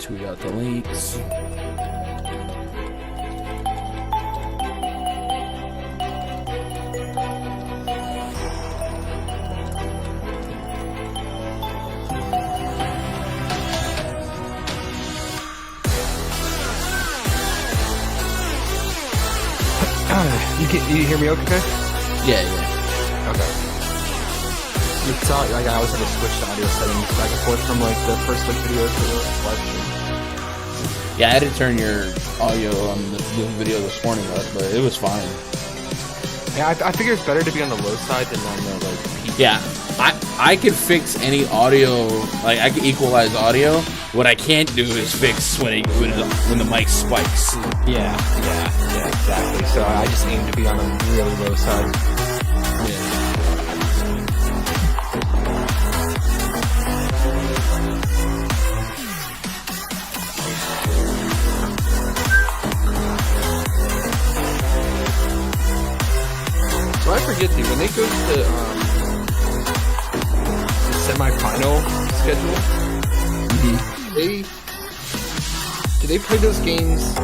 tweet out the links. You hear me okay? Yeah. Okay. It's not like I always have to switch the audio settings back and forth from like the first video to the live stream. Yeah, I had to turn your audio on the video this morning up, but it was fine. Yeah, I figure it's better to be on the low side than on the like peak. Yeah, I could fix any audio, like I can equalize audio. What I can't do is fix when the mic spikes. Yeah, exactly. So I just aim to be on a really low side. Yeah. So I forget when they go to the semi-final schedule. Do they play those games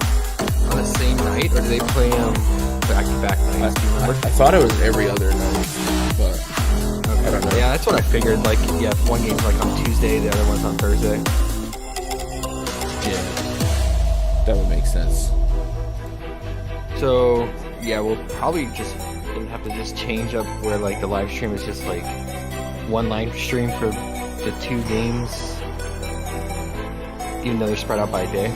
on the same night, or do they play them back-to-back nights? I thought it was every other night, but okay. I don't know. Yeah, that's what I figured. Like, yeah, one game's like on Tuesday, the other one's on Thursday. Yeah, that would make sense. So, yeah, we'll probably just have to just change up where like the live stream is just like one live stream for the two games, even though they're spread out by a day.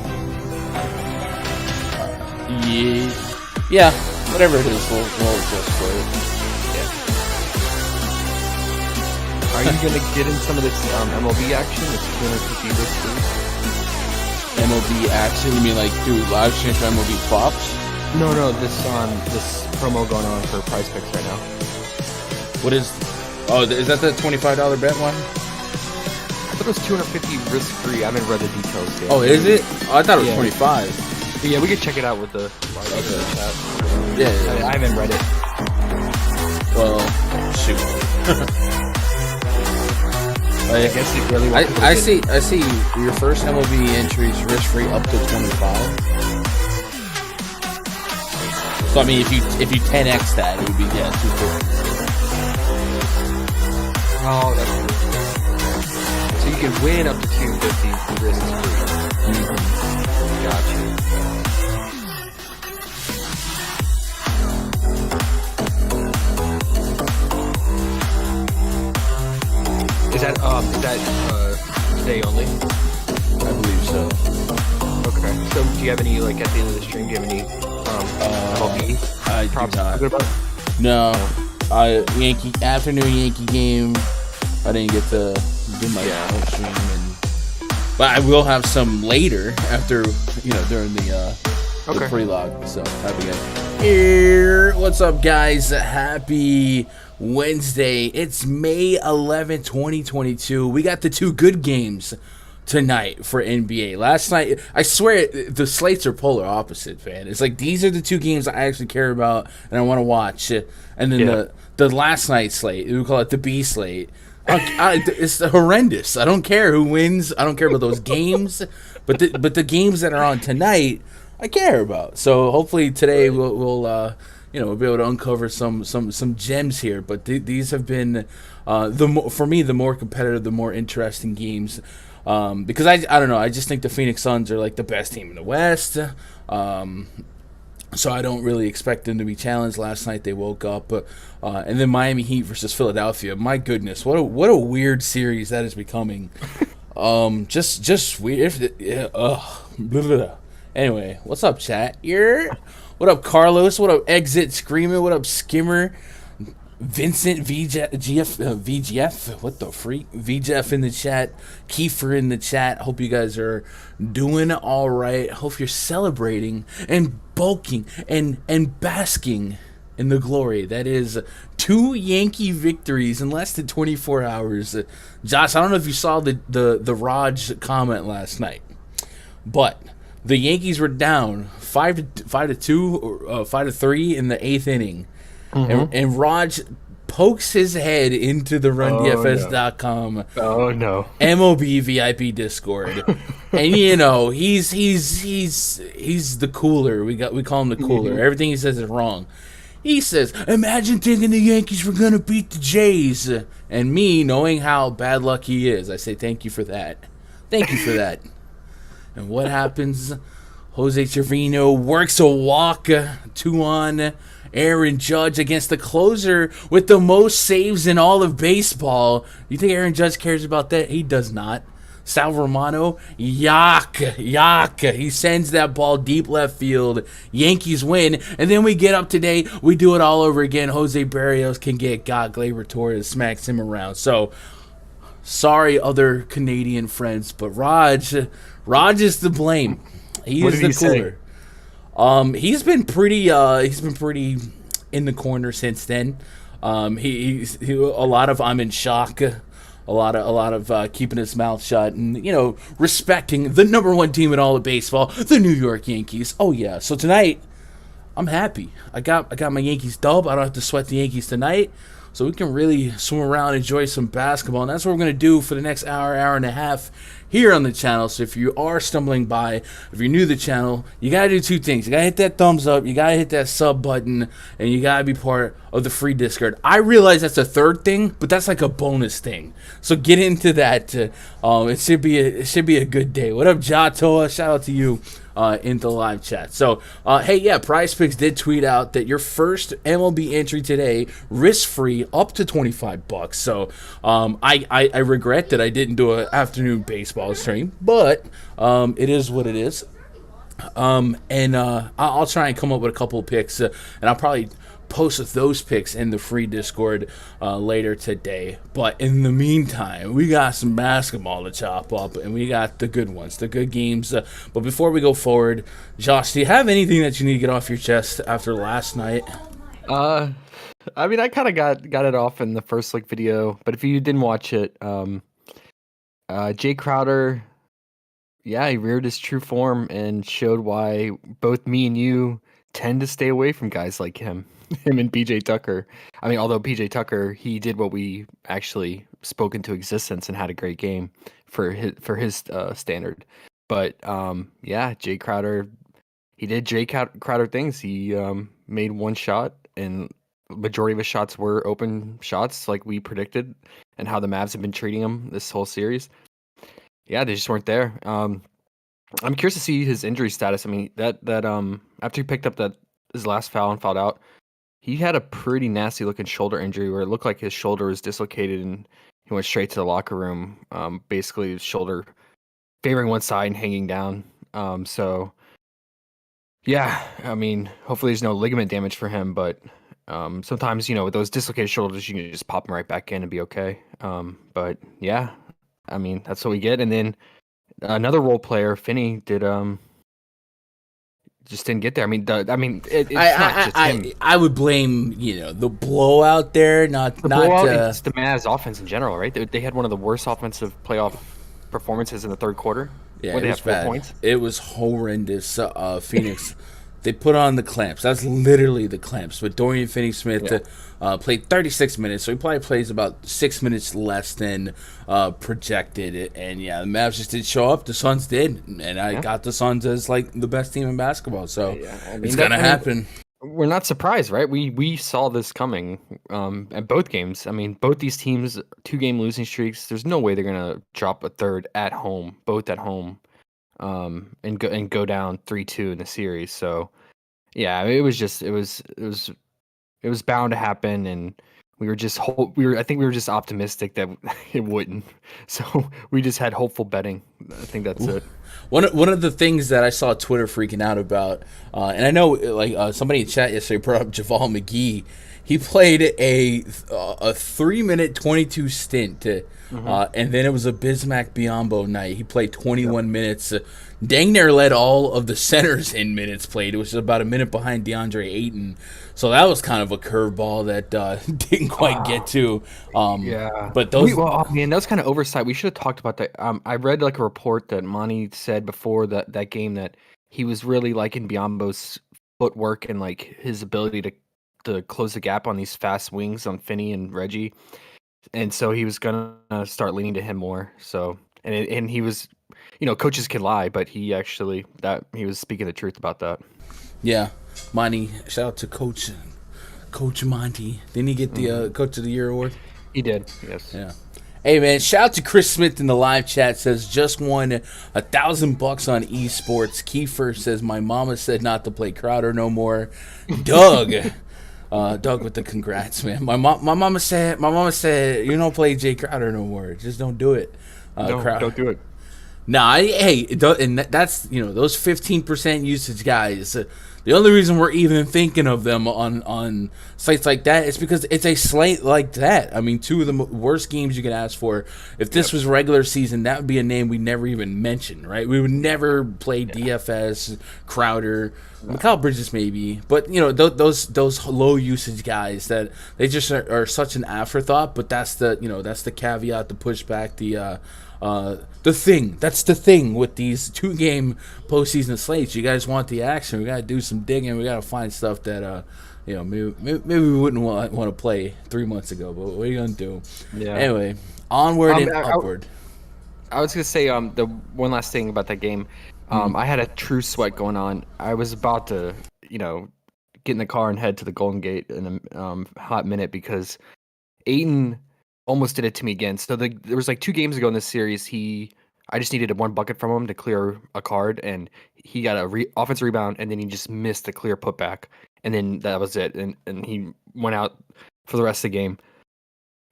Yeah, whatever it is, we'll just for it. Yeah. Are you gonna get in some of this MLB action? It's 250 this week. MLB action? You mean like do live stream for MLB props? No, this promo going on for PrizePicks right now. What is? Oh, is that the $25 bet one? I thought it was 250 risk free. I haven't read the details yet. Oh, is it? Oh, I thought it was 25. But yeah, we can check it out with the chat. Yeah. I haven't read it. Well, shoot. I guess it really. I see. Your first MLB entries risk free up to 25. So I mean, if you 10x that, it would be 250. Oh, that's good. So you can win up to 250 for risk free. Gotcha. Is that today only? I believe so. Okay. So do you have any like at the end of the stream? Do you have any MLB I props do not. to talk about? No. Afternoon Yankee game. I didn't get to do my live stream, but I will have some later after during the pre-log. So happy again. Here, what's up, guys? Happy Wednesday. It's May 11th, 2022. We got the two good games tonight for NBA. Last night, I swear, the slates are polar opposite, man. It's like these are the two games I actually care about and I want to watch. And then the last night slate, we call it the B slate. It's horrendous. I don't care who wins. I don't care about those games, but the games that are on tonight, I care about. So hopefully today we'll be able to uncover some gems here. But these have been for me the more competitive, the more interesting games. Because I don't know, I just think the Phoenix Suns are like the best team in the West. So I don't really expect them to be challenged. Last night they woke up, and then Miami Heat versus Philadelphia. My goodness, what a weird series that is becoming. Just weird. Blah, blah. Anyway, what's up, chat? What up, Carlos? What up, Exit Screaming? What up, Skimmer? Vincent VGF, what the freak? VGF in the chat, Kiefer in the chat. Hope you guys are doing all right. Hope you're celebrating and bulking and basking in the glory that is 2 Yankee victories in less than 24 hours. Josh, I don't know if you saw the Raj comment last night, but the Yankees were down 5-2 or 5-3 in the 8th inning. Mm-hmm. And Raj pokes his head into the RunDFS.com Oh no. MLB VIP Discord, and he's the cooler. We call him the cooler. Everything he says is wrong. He says, "Imagine thinking the Yankees were gonna beat the Jays," and me knowing how bad luck he is, I say, "Thank you for that. Thank you for that." And what happens? Jose Trevino works a walk, 2-on Aaron Judge against the closer with the most saves in all of baseball. You think Aaron Judge cares about that? He does not. Sal Romano, yak. He sends that ball deep left field. Yankees win. And then we get up today. We do it all over again. Jose Barrios can get got. Gleyber Torres smacks him around. So, sorry, other Canadian friends, but Raj is to blame. He is the cooler. He's been pretty in the corner since then. He a lot of I'm in shock, a lot of keeping his mouth shut and respecting the number one team in all of baseball, the New York Yankees. Oh yeah. So tonight, I'm happy. I got my Yankees dub. I don't have to sweat the Yankees tonight. So we can really swim around, enjoy some basketball. And that's what we're going to do for the next hour and a half here on the channel. So if you are stumbling by, if you're new to the channel, you got to do two things. You got to hit that thumbs up, you got to hit that sub button, and you got to be part of the free Discord. I realize that's a third thing, but that's like a bonus thing. So get into that. It should be a good day. What up, Jatoa? Shout out to you. In the live chat. So, hey, yeah, PrizePicks did tweet out that your first MLB entry today, risk-free, up to $25. So, I regret that I didn't do an afternoon baseball stream, but it is what it is. I'll try and come up with a couple of picks, and I'll probably post those picks in the free Discord later today. But in the meantime, we got some basketball to chop up, and we got the good ones, the good games. But before we go forward, Josh, do you have anything that you need to get off your chest after last night? I mean, I kind of got it off in the first video, but if you didn't watch it, Jay Crowder, yeah, he reared his true form and showed why both me and you tend to stay away from guys like him and PJ Tucker. I mean, although PJ Tucker, he did what we actually spoke into existence and had a great game for his standard. But yeah, Jay Crowder, he did Jay Crowder things. He made one shot, and majority of his shots were open shots, like we predicted, and how the Mavs have been treating him this whole series. Yeah, they just weren't there. I'm curious to see his injury status. I mean, that after he picked up his last foul and fouled out, he had a pretty nasty looking shoulder injury where it looked like his shoulder was dislocated, and he went straight to the locker room. Basically, his shoulder favoring one side and hanging down. So yeah, I mean, hopefully there's no ligament damage for him, but sometimes with those dislocated shoulders, you can just pop them right back in and be okay. But yeah, I mean, that's what we get. And then another role player, Finney, did just didn't get there. I mean, it's not just him. I would blame the blowout there, not it's the Mavs offense in general, right? They had one of the worst offensive playoff performances in the third quarter. Yeah, it was bad. 4 points. It was horrendous. Phoenix, they put on the clamps. That's literally the clamps. But Dorian Finney-Smith played 36 minutes, so he probably plays about 6 minutes less than projected. And yeah, the Mavs just didn't show up. The Suns did, and I got the Suns as like the best team in basketball. So it's gonna happen. We're not surprised, right? We saw this coming at both games. I mean, both these teams, 2-game losing streaks. There's no way they're gonna drop a third at home, both at home, and go down 3-2 in the series. So yeah, it was bound to happen, and we were just I think we were just optimistic that it wouldn't. So we just had hopeful betting. I think that's it. One of the things that I saw Twitter freaking out about, and I know somebody in chat yesterday brought up JaVale McGee. He played a 3-minute 22 stint, and then it was a Bismack Biyombo night. He played 21 minutes. Dang near led all of the centers in minutes played. It was about a minute behind DeAndre Ayton. So that was kind of a curveball that didn't quite get to. But those... that was kind of oversight. We should have talked about that. I read a report that Monty said before that game that he was really liking Biyombo's footwork and his ability to to close the gap on these fast wings on Finney and Reggie, and so he was gonna start leaning to him more. So and he was, coaches can lie, but he was speaking the truth about that. Yeah, Monty. Shout out to Coach Monty. Didn't he get the Coach of the Year award? He did. Yes. Yeah. Hey man, shout out to Chris Smith in the live chat. Says just won $1,000 on esports. Kiefer says my mama said not to play Crowder no more. Doug, Doug with the congrats, man. My mama said you don't play Jay Crowder no more. Just don't do it. Don't do it. Nah, and that's those 15% usage guys. The only reason we're even thinking of them on sites like that is because it's a slate like that. I mean, two of the worst games you could ask for. If this was regular season, that would be a name we never even mention, right? We would never play DFS, Crowder, Mikal Bridges maybe, but those low usage guys that they just are such an afterthought. But that's the caveat to push back the thing. That's the thing with these 2-game postseason slates. You guys want the action. We got to do some digging. We got to find stuff that maybe we wouldn't want to play 3 months ago. But what are you gonna do? Yeah. Anyway, onward and upward. I was gonna say the one last thing about that game. I had a true sweat going on. I was about to get in the car and head to the Golden Gate in a hot minute because Ayton almost did it to me again. So there was like 2 games ago in this series. I just needed 1 bucket from him to clear a card, and he got a offensive rebound, and then he just missed a clear putback, and then that was it. And he went out for the rest of the game.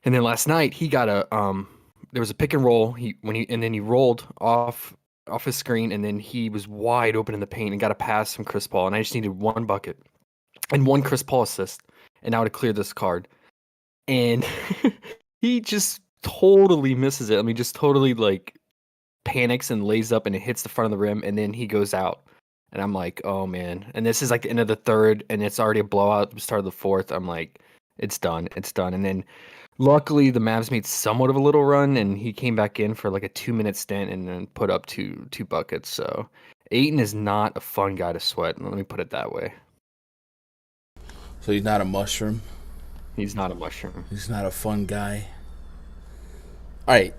And then last night he got there was a pick and roll. He rolled off his screen, and then he was wide open in the paint and got a pass from Chris Paul, and I just needed 1 bucket and 1 Chris Paul assist, and I would have cleared this card. And he just totally misses it. I mean, just totally panics and lays up and it hits the front of the rim, and then he goes out. And I'm like, oh man. And this is like the end of the third, and it's already a blowout at the start of the fourth. I'm like, it's done. And then luckily the Mavs made somewhat of a little run, and he came back in for like a 2-minute stint and then put up two buckets. So Ayton is not a fun guy to sweat. Let me put it that way. So he's not a mushroom? He's not a mushroom. He's not a fun guy. All right,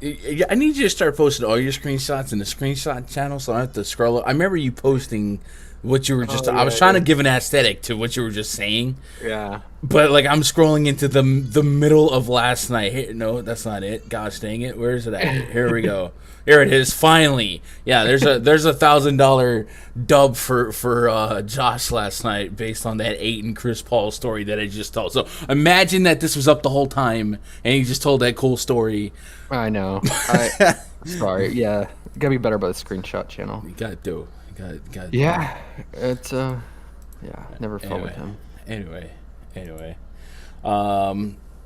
I need you to start posting all your screenshots in the screenshot channel so I don't have to scroll up. I remember you posting what you were just... I was trying to give an aesthetic to what you were just saying. Yeah. But, I'm scrolling into the middle of last night. Hey, no, that's not it. Gosh dang it. Where is it at? Here we go. Here it is, finally. Yeah, there's a $1,000 dub for Josh last night based on that Ayton Chris Paul story that I just told. So imagine that this was up the whole time and he just told that cool story. I know. Sorry. Yeah, gotta be better about the screenshot channel. You gotta do. You gotta. Yeah, it's never fun with him. Anyway.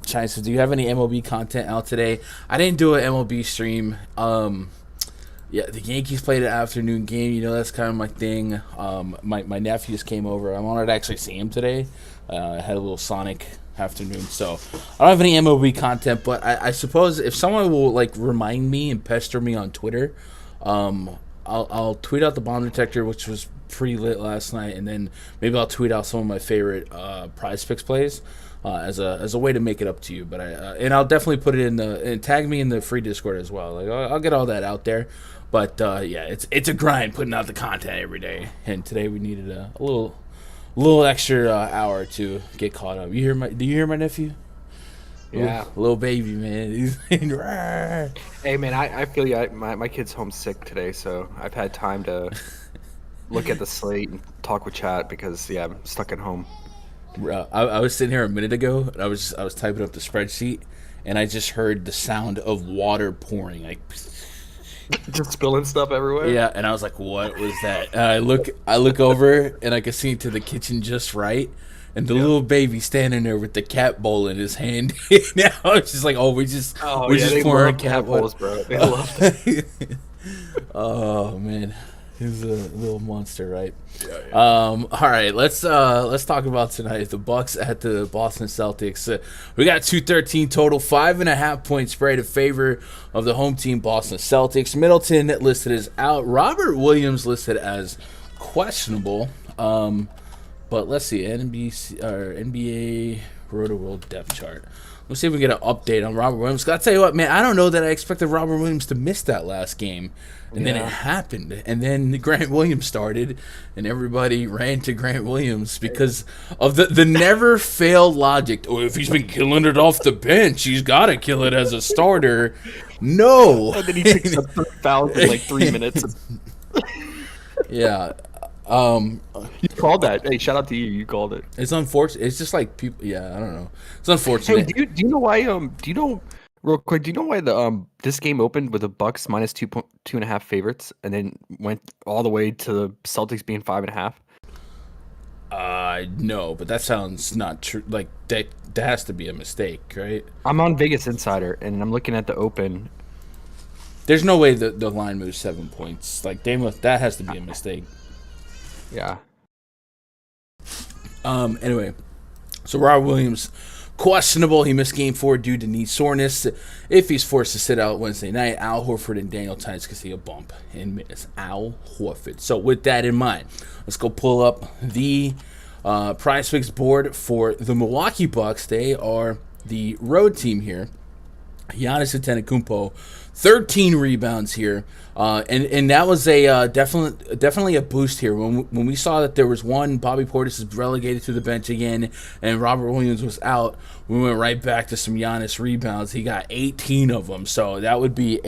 China, so do you have any MLB content out today? I didn't do an MLB stream. Yeah, the Yankees played an afternoon game. That's kind of my thing. My nephews came over. I wanted to actually see him today. I had a little Sonic afternoon, so I don't have any MLB content. But I suppose if someone will remind me and pester me on Twitter, I'll tweet out the bomb detector, which was pretty lit last night, and then maybe I'll tweet out some of my favorite PrizePicks plays. As a way to make it up to you, but and I'll definitely put it and tag me in the free Discord as well. I'll get all that out there, but yeah, it's a grind putting out the content every day, and today we needed a little extra hour to get caught up. Do you hear my nephew? Yeah, little baby man. Hey man, I feel you. My kid's homesick today, so I've had time to look at the slate and talk with chat because I'm stuck at home. I was sitting here a minute ago, and I was typing up the spreadsheet, and I just heard the sound of water pouring, just spilling stuff everywhere. Yeah, and I was like, "What was that?" And I look over, and I can see into the kitchen just right, and the little baby standing there with the cat bowl in his hand. Now it's just like, we're just pouring cat bowls, bro. They love that. Oh man. He's a little monster, right? Yeah. All right, let's talk about tonight. The Bucks at the Boston Celtics. We got 213 total, 5.5 point spread in favor of the home team, Boston Celtics. Middleton listed as out. Robert Williams listed as questionable. But let's see, NBC or NBA Roto World depth chart. Let's see if we get an update on Robert Williams. I'll tell you what, man, I don't know that I expected Robert Williams to miss that last game. And then it happened. And then Grant Williams started, and everybody ran to Grant Williams because of the never fail logic. Oh, if he's been killing it off the bench, he's got to kill it as a starter. No. And then he picks up 3 fouls in like 3 minutes. Yeah. You called that. Hey, shout out to you. You called it. It's unfortunate. It's just like people. Yeah, I don't know. It's unfortunate. Hey, do you know why? Do you know real quick? Do you know why the this game opened with the Bucks minus 2.5 favorites, and then went all the way to the Celtics being 5.5? No, but that sounds not true. Like that has to be a mistake, right? I'm on Vegas Insider, and I'm looking at the open. There's no way the line moves 7 points. Like that has to be a mistake. Yeah. Anyway, so Robert Williams, questionable. He missed game 4 due to knee soreness. If he's forced to sit out Wednesday night, Al Horford and Daniel Tice could see a bump and miss. Al Horford. So with that in mind, let's go pull up the PrizePicks board for the Milwaukee Bucks. They are the road team here. Giannis Antetokounmpo, 13 rebounds here, and that was a definitely a boost here when we saw that there was one. Bobby Portis is relegated to the bench again, and Robert Williams was out. We went right back to some Giannis rebounds. He got 18 of them, so that would be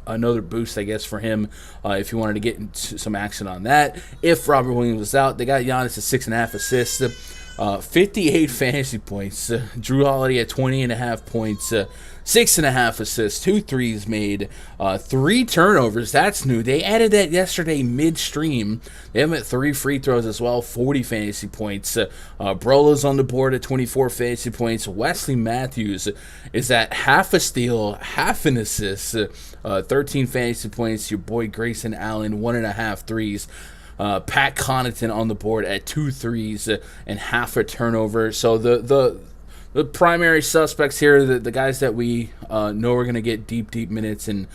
another boost, I guess, for him if you wanted to get into some action on that. If Robert Williams was out, they got Giannis at 6.5 assists. 58 fantasy points. Drew Holiday at 20.5 points, 6.5 assists, 2 threes made, 3 turnovers. That's new. They added that yesterday midstream. They have him at 3 free throws as well, 40 fantasy points. Brolo's on the board at 24 fantasy points. Wesley Matthews is at half a steal, half an assist, 13 fantasy points. Your boy Grayson Allen, 1.5 threes. Pat Connaughton on the board at 2 threes and half a turnover. So the primary suspects here, the guys that we know are going to get deep minutes and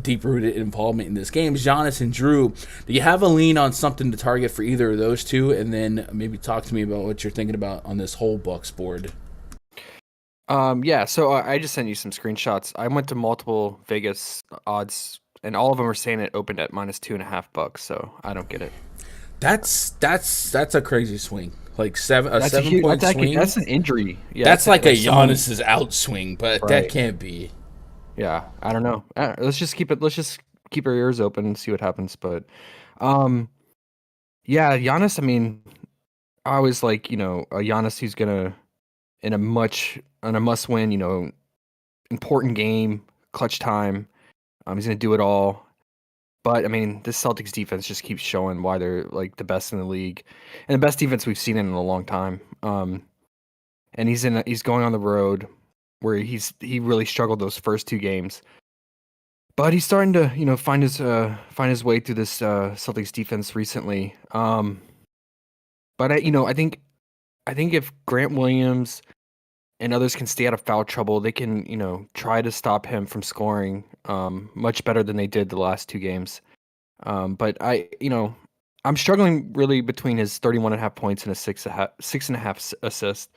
deep-rooted involvement in this game, is Giannis and Drew. Do you have a lean on something to target for either of those two? And then maybe talk to me about what you're thinking about on this whole Bucks board. Yeah, so I just sent you some screenshots. I went to multiple Vegas odds, and all of them are saying it opened at minus $2.5. So I don't get it. That's a crazy swing. Like a 7-point swing. That's an injury. Yeah, that's like a Giannis's outswing, but right. That can't be. Yeah, I don't know. Let's just keep our ears open and see what happens. But, yeah, Giannis. I mean, I always like a Giannis who's gonna in a must-win, important game, clutch time. He's going to do it all. But, I mean, this Celtics defense just keeps showing why they're, like, the best in the league. And the best defense we've seen in a long time. And he's going on the road where he really struggled those first 2 games. But he's starting to, find his way through this Celtics defense recently. But, I think if Grant Williams and others can stay out of foul trouble, they can, try to stop him from scoring much better than they did the last 2 games. But I'm struggling really between his 31.5 points and his 6.5 assists,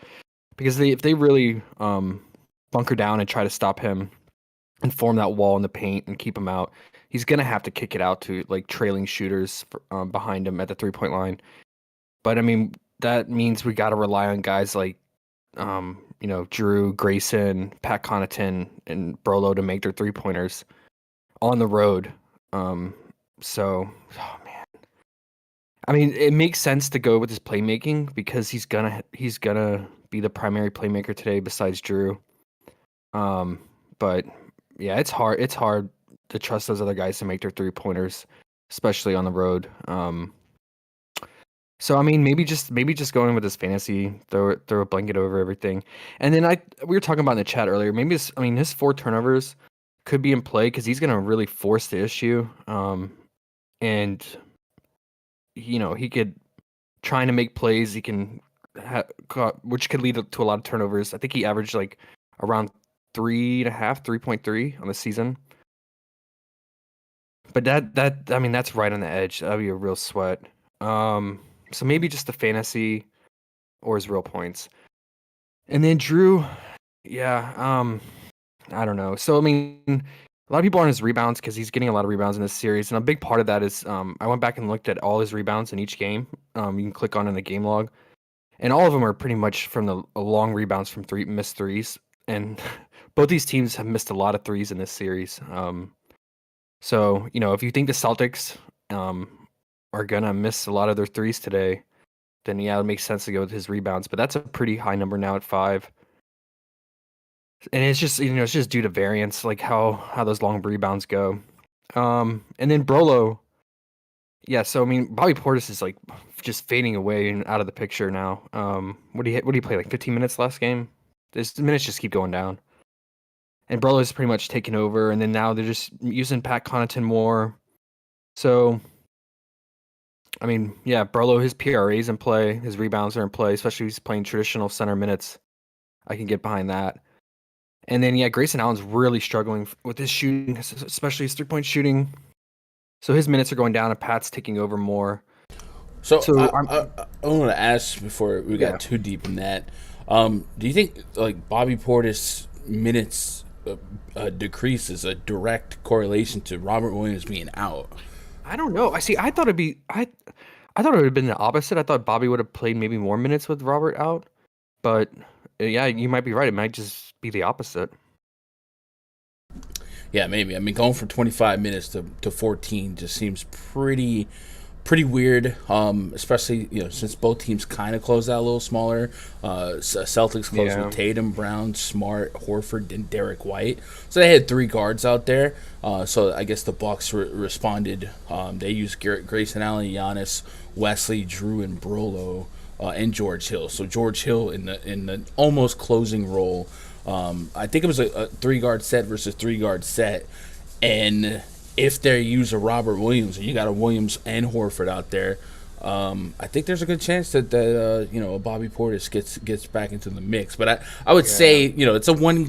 because if they really bunker down and try to stop him and form that wall in the paint and keep him out, he's gonna have to kick it out to like trailing shooters behind him at the 3-point line. But I mean, that means we got to rely on guys like Drew, Grayson, Pat Connaughton, and Brolo to make their 3-pointers on the road. So, oh man, I mean, it makes sense to go with his playmaking because he's gonna be the primary playmaker today besides Drew. But yeah, it's hard to trust those other guys to make their 3-pointers, especially on the road. So I mean, maybe just going with his fantasy, throw a blanket over everything, and then we were talking about in the chat earlier. Maybe his 4 turnovers could be in play because he's gonna really force the issue, and he could trying to make plays. He can, which could lead to a lot of turnovers. I think he averaged like around 3.3 on the season. But that's right on the edge. That'd be a real sweat. So maybe just the fantasy or his real points. And then Drew, yeah, I don't know. So I mean, a lot of people are on his rebounds because he's getting a lot of rebounds in this series, and a big part of that is I went back and looked at all his rebounds in each game. You can click on in the game log, and all of them are pretty much from the long rebounds from missed threes. And both these teams have missed a lot of threes in this series. So if you think the Celtics are gonna miss a lot of their threes today, then yeah, it makes sense to go with his rebounds. But that's a pretty high number now at 5. And it's just it's just due to variance, like how those long rebounds go. And then Brolo, yeah. So I mean, Bobby Portis is like just fading away and out of the picture now. What do you play, like 15 minutes last game? His minutes just keep going down. And Brolo's pretty much taken over, and then now they're just using Pat Connaughton more. So I mean, yeah, Brolo, his PRA's in play, his rebounds are in play, especially if he's playing traditional center minutes. I can get behind that. And then, yeah, Grayson Allen's really struggling with his shooting, especially his three-point shooting. So his minutes are going down, and Pat's taking over more. So I want to ask before we got too deep in that. Do you think like Bobby Portis minutes decrease is a direct correlation to Robert Williams being out? I don't know. I thought it would have been the opposite. I thought Bobby would have played maybe more minutes with Robert out, but yeah, you might be right. It might just be the opposite. Yeah, maybe. I mean, going from 25 minutes to 14 just seems pretty weird, especially since both teams kind of closed out a little smaller. Celtics closed with Tatum, Brown, Smart, Horford, and Derek White. So they had 3 guards out there. So I guess the Bucks responded. They used Grayson Allen, Giannis, Wesley, Drew, and Brolo, and George Hill. So George Hill in the almost closing role. I think it was a 3-guard set versus 3-guard set, and if they use a Robert Williams and you got a Williams and Horford out there, I think there's a good chance that a Bobby Portis gets back into the mix. But I would say it's a one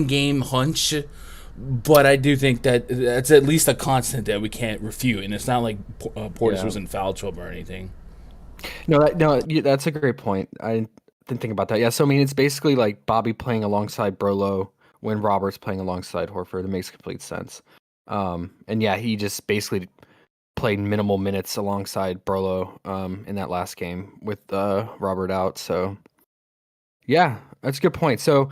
game hunch, but I do think that that's at least a constant that we can't refute, and it's not like Portis was in foul trouble or anything. No, that's a great point. I didn't think about that. Yeah, so I mean, it's basically like Bobby playing alongside Brolo when Robert's playing alongside Horford. It makes complete sense. And yeah, he just basically played minimal minutes alongside Brolo in that last game with Robert out. So yeah, that's a good point. So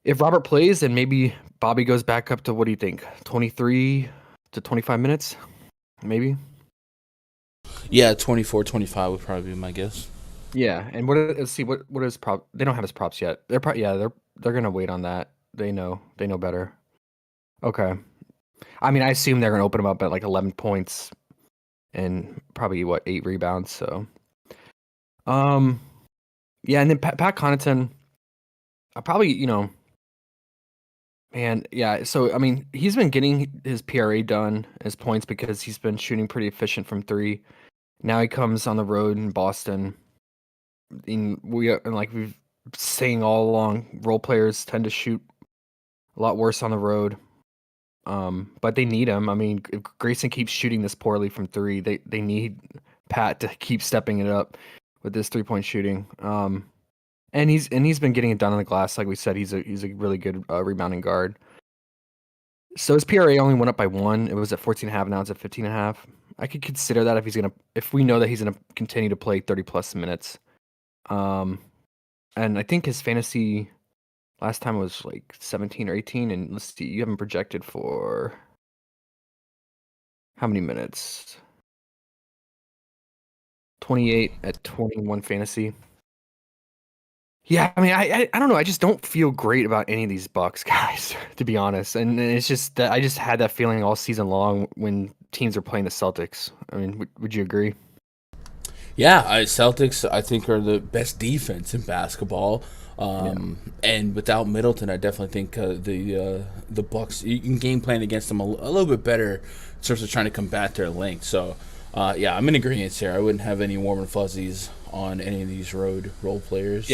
if Robert plays, then maybe Bobby goes back up to, what do you think, 23 to 25 minutes, maybe? Yeah, 24, 25 would probably be my guess. Yeah, and let's see what is prop. They don't have his props yet. They're gonna wait on that. They know better. Okay. I mean, I assume they're going to open him up at like 11 points and probably 8 rebounds. So, yeah, and then Pat Connaughton, I probably man, yeah. So I mean, he's been getting his PRA done, his points, because he's been shooting pretty efficient from 3. Now he comes on the road in Boston. And like we've saying all along, role players tend to shoot a lot worse on the road. But they need him. I mean, if Grayson keeps shooting this poorly from 3, they need Pat to keep stepping it up with this 3-point shooting. And he's been getting it done on the glass. Like we said, he's a really good rebounding guard. So his PRA only went up by 1. It was at 14.5. Now it's at 15.5. I could consider that if we know that he's gonna continue to play 30+ minutes. And I think his fantasy last time was like 17 or 18, and let's see, you haven't projected for how many minutes? 28 at 21 fantasy. Yeah, I mean, I don't know. I just don't feel great about any of these Bucks guys, to be honest. And it's just that I just had that feeling all season long when teams are playing the Celtics. I mean, would you agree? Yeah, Celtics I think are the best defense in basketball. And without Middleton, I definitely think the Bucks, you can game plan against them a little bit better in terms of trying to combat their length. So, yeah, I'm in agreement here. I wouldn't have any warm and fuzzies on any of these role players.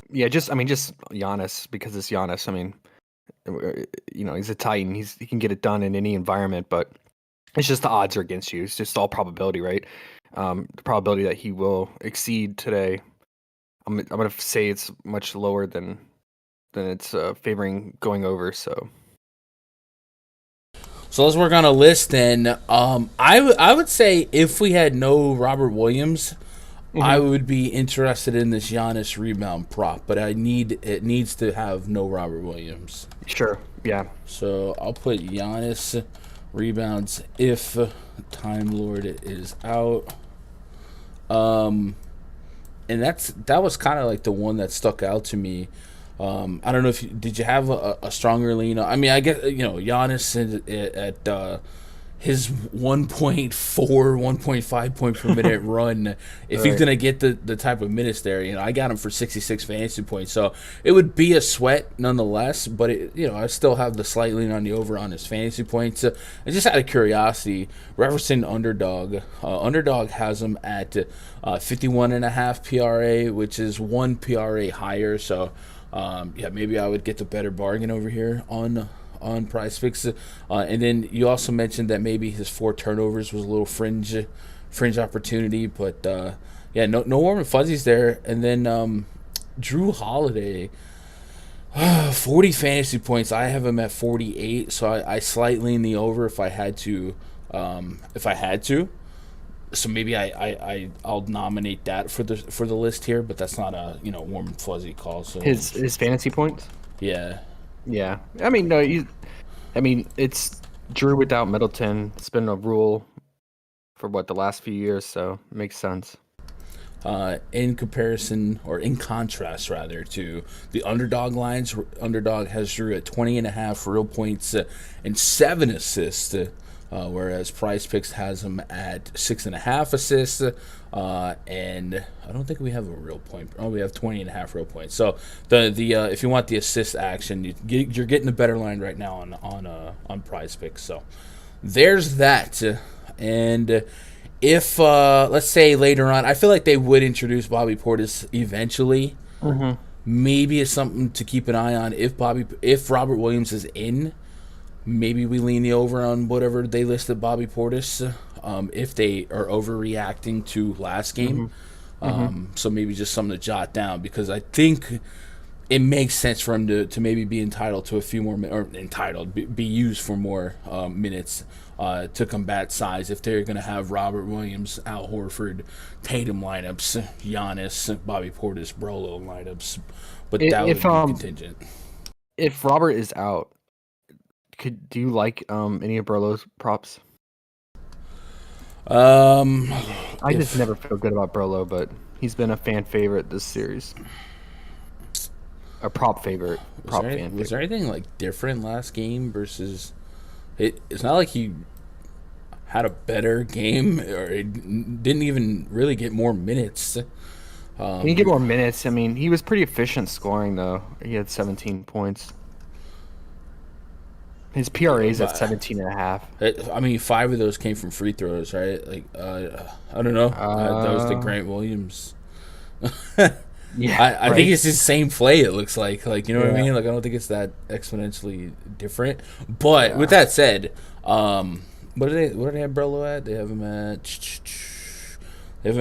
Yeah, just Giannis, because it's Giannis. I mean, he's a Titan. He can get it done in any environment, but it's just the odds are against you. It's just all probability, right? The probability that he will exceed today, I'm gonna say it's much lower than it's favoring going over. So let's work on a list then. I would say if we had no Robert Williams, I would be interested in this Giannis rebound prop, but it needs to have no Robert Williams. Sure, yeah. So I'll put Giannis rebounds if Time Lord is out. And that was kind of like the one that stuck out to me. I don't know if did you have a stronger lean? I mean, I guess Giannis at his 1.4, 1.5 point per minute run. If he's gonna get the type of minutes there, I got him for 66 fantasy points. So it would be a sweat nonetheless. But I still have the slight lean on the over on his fantasy points. And just out of curiosity, referencing Underdog, Underdog has him at 51.5 PRA, which is 1 PRA higher. So maybe I would get the better bargain over here on PrizePicks. And then you also mentioned that maybe his 4 turnovers was a little fringe opportunity, but no warm and fuzzies there. And then Drew Holiday, 40 fantasy points. I have him at 48, so I slightly lean the over if I had to. So maybe I'll nominate that for the list here, but that's not a warm and fuzzy call. So his fantasy points. Yeah. Yeah, I mean, no, it's Drew without Middleton. It's been a rule for the last few years, so it makes sense. In contrast rather to the Underdog lines, Underdog has Drew at 20.5 real points and 7 assists, whereas PrizePicks has him at 6.5 assists, and I don't think we have a real point. Oh, we have 20.5 real points. So the if you want the assist action, you're getting a better line right now on PrizePicks. So there's that. And if let's say later on, I feel like they would introduce Bobby Portis eventually. Maybe it's something to keep an eye on. If Robert Williams is in, maybe we lean the over on whatever they listed Bobby Portis. If they are overreacting to last game. So maybe just something to jot down, because I think it makes sense for him to maybe be entitled to a few more be used for more minutes to combat size if they're going to have Robert Williams, Al Horford, Tatum lineups, Giannis, Bobby Portis, Brolo lineups. But that would be contingent. If Robert is out, do you like any of Brolo's props? I just never feel good about Brolo, but he's been a fan favorite this series. A prop favorite. Was there anything like different last game versus? It's not like he had a better game, or he didn't even really get more minutes. He didn't get more minutes. I mean, he was pretty efficient scoring though. He had 17 points. His PRA is at 17.5. I mean, 5 of those came from free throws, right? Like, I don't know. That was the Grant Williams. Yeah, I think it's the same play. It looks like what I mean. Like, I don't think it's that exponentially different. But with that said, what do they have Brolo at? They have him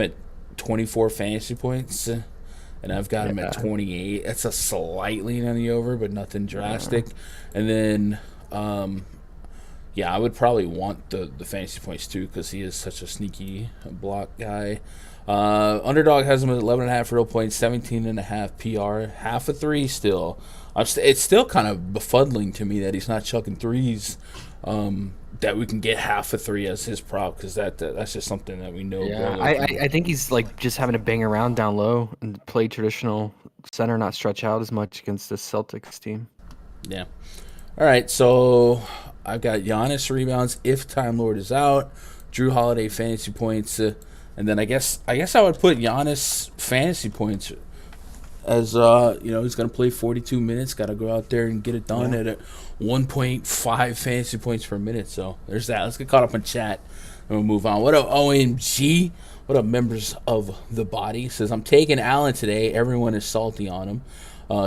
at 24 fantasy points, and I've got him at 28. That's a slight lean on the over, but nothing drastic. And then. I would probably want the fantasy points too, because he is such a sneaky block guy. Underdog has him at 11.5 real points, 17.5 PR, half a 3 still. It's still kind of befuddling to me that he's not chucking threes. That we can get half a 3 as his prop, because that's just something that we know. Yeah, I think he's like just having to bang around down low and play traditional center, not stretch out as much against the Celtics team. Yeah. All right, so I've got Giannis rebounds if Time Lord is out, Drew Holiday fantasy points, and then I guess I would put Giannis fantasy points as he's going to play 42 minutes, got to go out there and get it done at 1.5 fantasy points per minute. So there's that. Let's get caught up in chat and we'll move on. What up, OMG? What up, members of the body? Says, I'm taking Allen today. Everyone is salty on him.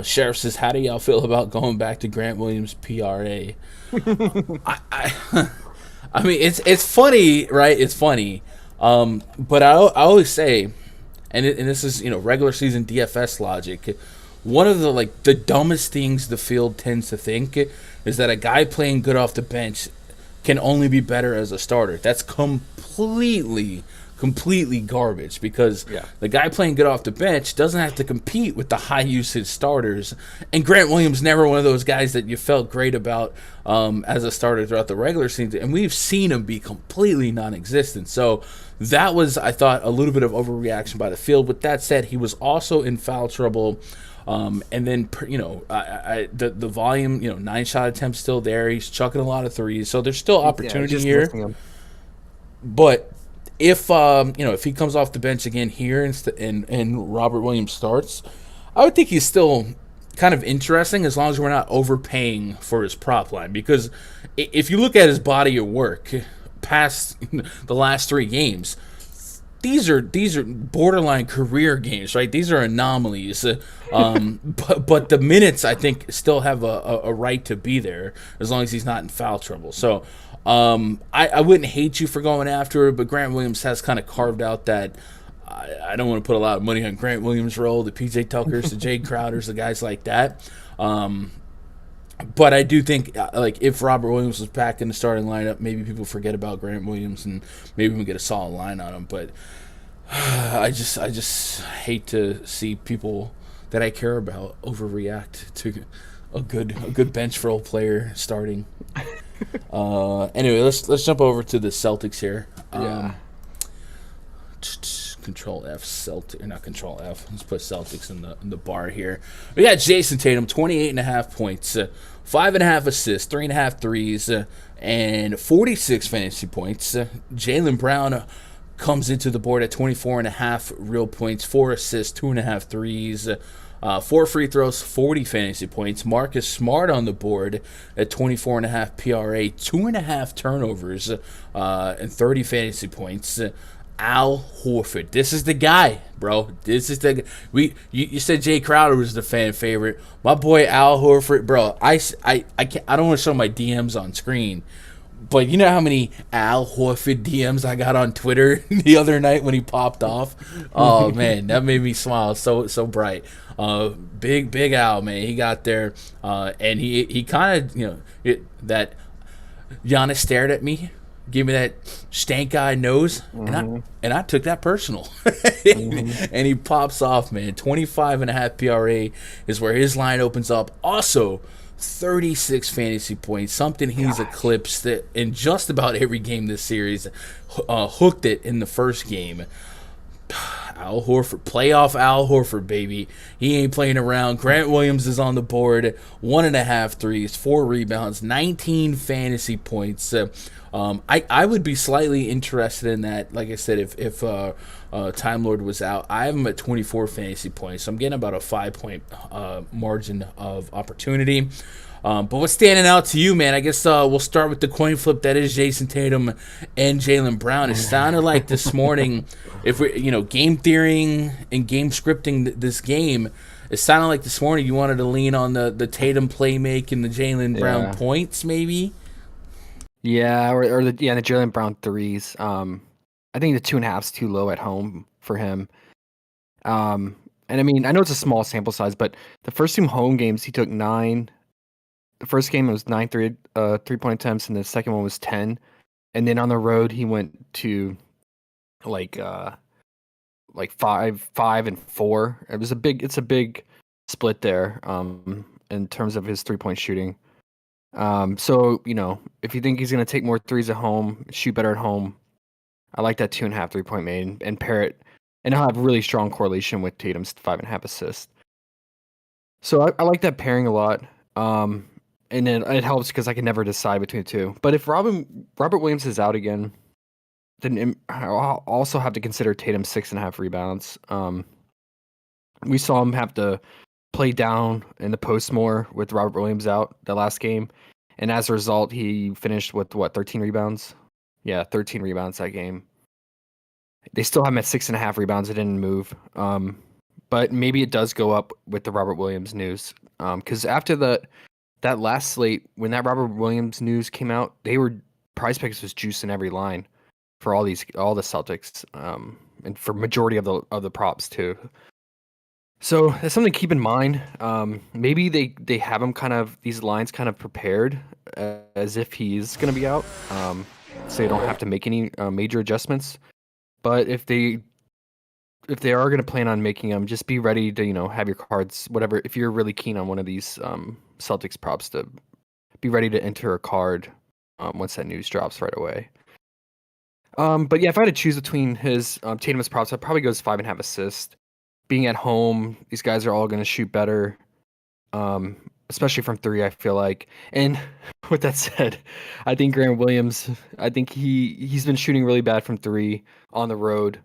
Sheriff says, how do y'all feel about going back to Grant Williams PRA? I mean, it's funny, right? It's funny. But I always say, and this is regular season DFS logic. One of the dumbest things the field tends to think is that a guy playing good off the bench can only be better as a starter. That's completely garbage because Yeah. the guy playing good off the bench doesn't have to compete with the high usage starters. And Grant Williams never one of those guys that you felt great about as a starter throughout the regular season, and we've seen him be completely non-existent. So that was, I thought, a little bit of overreaction by the field. With that said, he was also in foul trouble. And then, the volume, 9 shot attempts still there. He's chucking a lot of threes, so there's still opportunity here. But if he comes off the bench again here and Robert Williams starts, I would think he's still kind of interesting as long as we're not overpaying for his prop line. Because if you look at his body of work past the last 3 games, these are borderline career games, right? These are anomalies, but the minutes I think still have a right to be there as long as he's not in foul trouble. So I wouldn't hate you for going after it, but Grant Williams has kind of carved out that I don't want to put a lot of money on Grant Williams' role, the PJ Tuckers, the Jay Crowders, the guys like that. But I do think, if Robert Williams was back in the starting lineup, maybe people forget about Grant Williams and maybe we can get a solid line on him. But I just hate to see people that I care about overreact to a good bench role player starting. Anyway, let's jump over to the Celtics here. Control F Celtic, not Control F. Let's put Celtics in the bar here. We got Jason Tatum, 28.5 points, 5.5 assists, 3.5 threes, and 46 fantasy points. Jaylen Brown comes into the board at 24.5 real points, 4 assists, 2.5 threes, 4 free throws, 40 fantasy points. Marcus Smart on the board at 24.5 PRA, 2.5 turnovers, and 30 fantasy points. Al Horford. This is the guy, bro. This is the you said Jay Crowder was the fan favorite. My boy Al Horford, bro. I don't want to show my DMs on screen, but you know how many Al Horford DMs I got on Twitter the other night when he popped off? Oh man, that made me smile so bright. Big Al, man. He got there, and he kind of that Giannis stared at me. Give me that stank eye nose, and I took that personal. And he pops off, man. 25.5 PRA is where his line opens up. Also, 36 fantasy points, something he's eclipsed in just about every game this series. Hooked it in the first game. Al Horford, playoff Al Horford, baby. He ain't playing around. Grant Williams is on the board. 1.5 threes, 4 rebounds, 19 fantasy points. I would be slightly interested in that. Like I said, if Time Lord was out, I have him at 24 fantasy points. So I'm getting about a 5-point margin of opportunity. But what's standing out to you, man? I guess we'll start with the coin flip that is Jason Tatum and Jaylen Brown. It sounded like this morning, if we, game theorying and game scripting this game, it sounded like this morning you wanted to lean on the Tatum playmake and the Jaylen Brown points, maybe. Yeah, or the Jaylen Brown threes. I think the 2.5 is too low at home for him. And I mean, I know it's a small sample size, but the first 2 home games he took 9. The first game was 9 3-point attempts, and the second one was 10. And then on the road he went to like 5 and 4. It's a big split there in terms of his 3-point shooting. So if you think he's gonna take more threes at home, shoot better at home, I like that 2.5 3-point made and pair it, and he'll have really strong correlation with Tatum's 5.5 assists. So I like that pairing a lot. And then it helps because I can never decide between the two. But if Robert Williams is out again, then I'll also have to consider Tatum's 6.5 rebounds. We saw him have to play down in the post more with Robert Williams out the last game, and as a result, he finished with 13 rebounds. Yeah, 13 rebounds that game. They still have him at 6.5 rebounds. It didn't move. But maybe it does go up with the Robert Williams news. Because after that last slate, when that Robert Williams news came out, PrizePicks was juicing every line. for all the Celtics, and for majority of the props too. So that's something to keep in mind. Maybe they have him these lines kind of prepared as if he's going to be out, so you don't have to make any major adjustments. But if they are going to plan on making them, just be ready to have your cards, whatever. If you're really keen on one of these Celtics props, to be ready to enter a card once that news drops right away. But yeah, if I had to choose between his Tatum's props, I'd probably go 5.5 assists. Being at home, these guys are all going to shoot better, especially from three, I feel like. And with that said, I think Grant Williams, I think he's been shooting really bad from three on the road,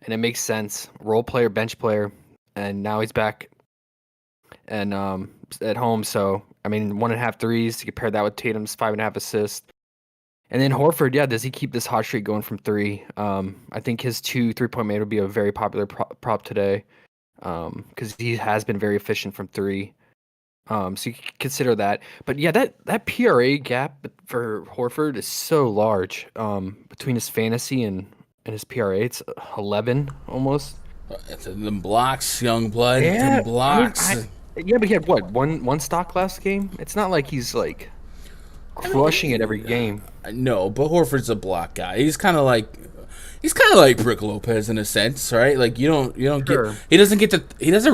and it makes sense. Role player, bench player, and now he's back and at home. So, I mean, 1.5 threes, to compare that with Tatum's 5.5 assists. And then Horford, yeah, does he keep this hot streak going from three? I think his 2 3-point made would be a very popular prop today, because he has been very efficient from three. So you can consider that. But yeah, that PRA gap for Horford is so large between his fantasy and his PRA. It's 11 almost. It's them blocks, young blood. Yeah, them blocks. Yeah, but he had what, one stock last game? It's not like he's like crushing it every game. No, but Horford's a block guy. He's kind of like Brook Lopez in a sense, right? Like you don't Sure. he doesn't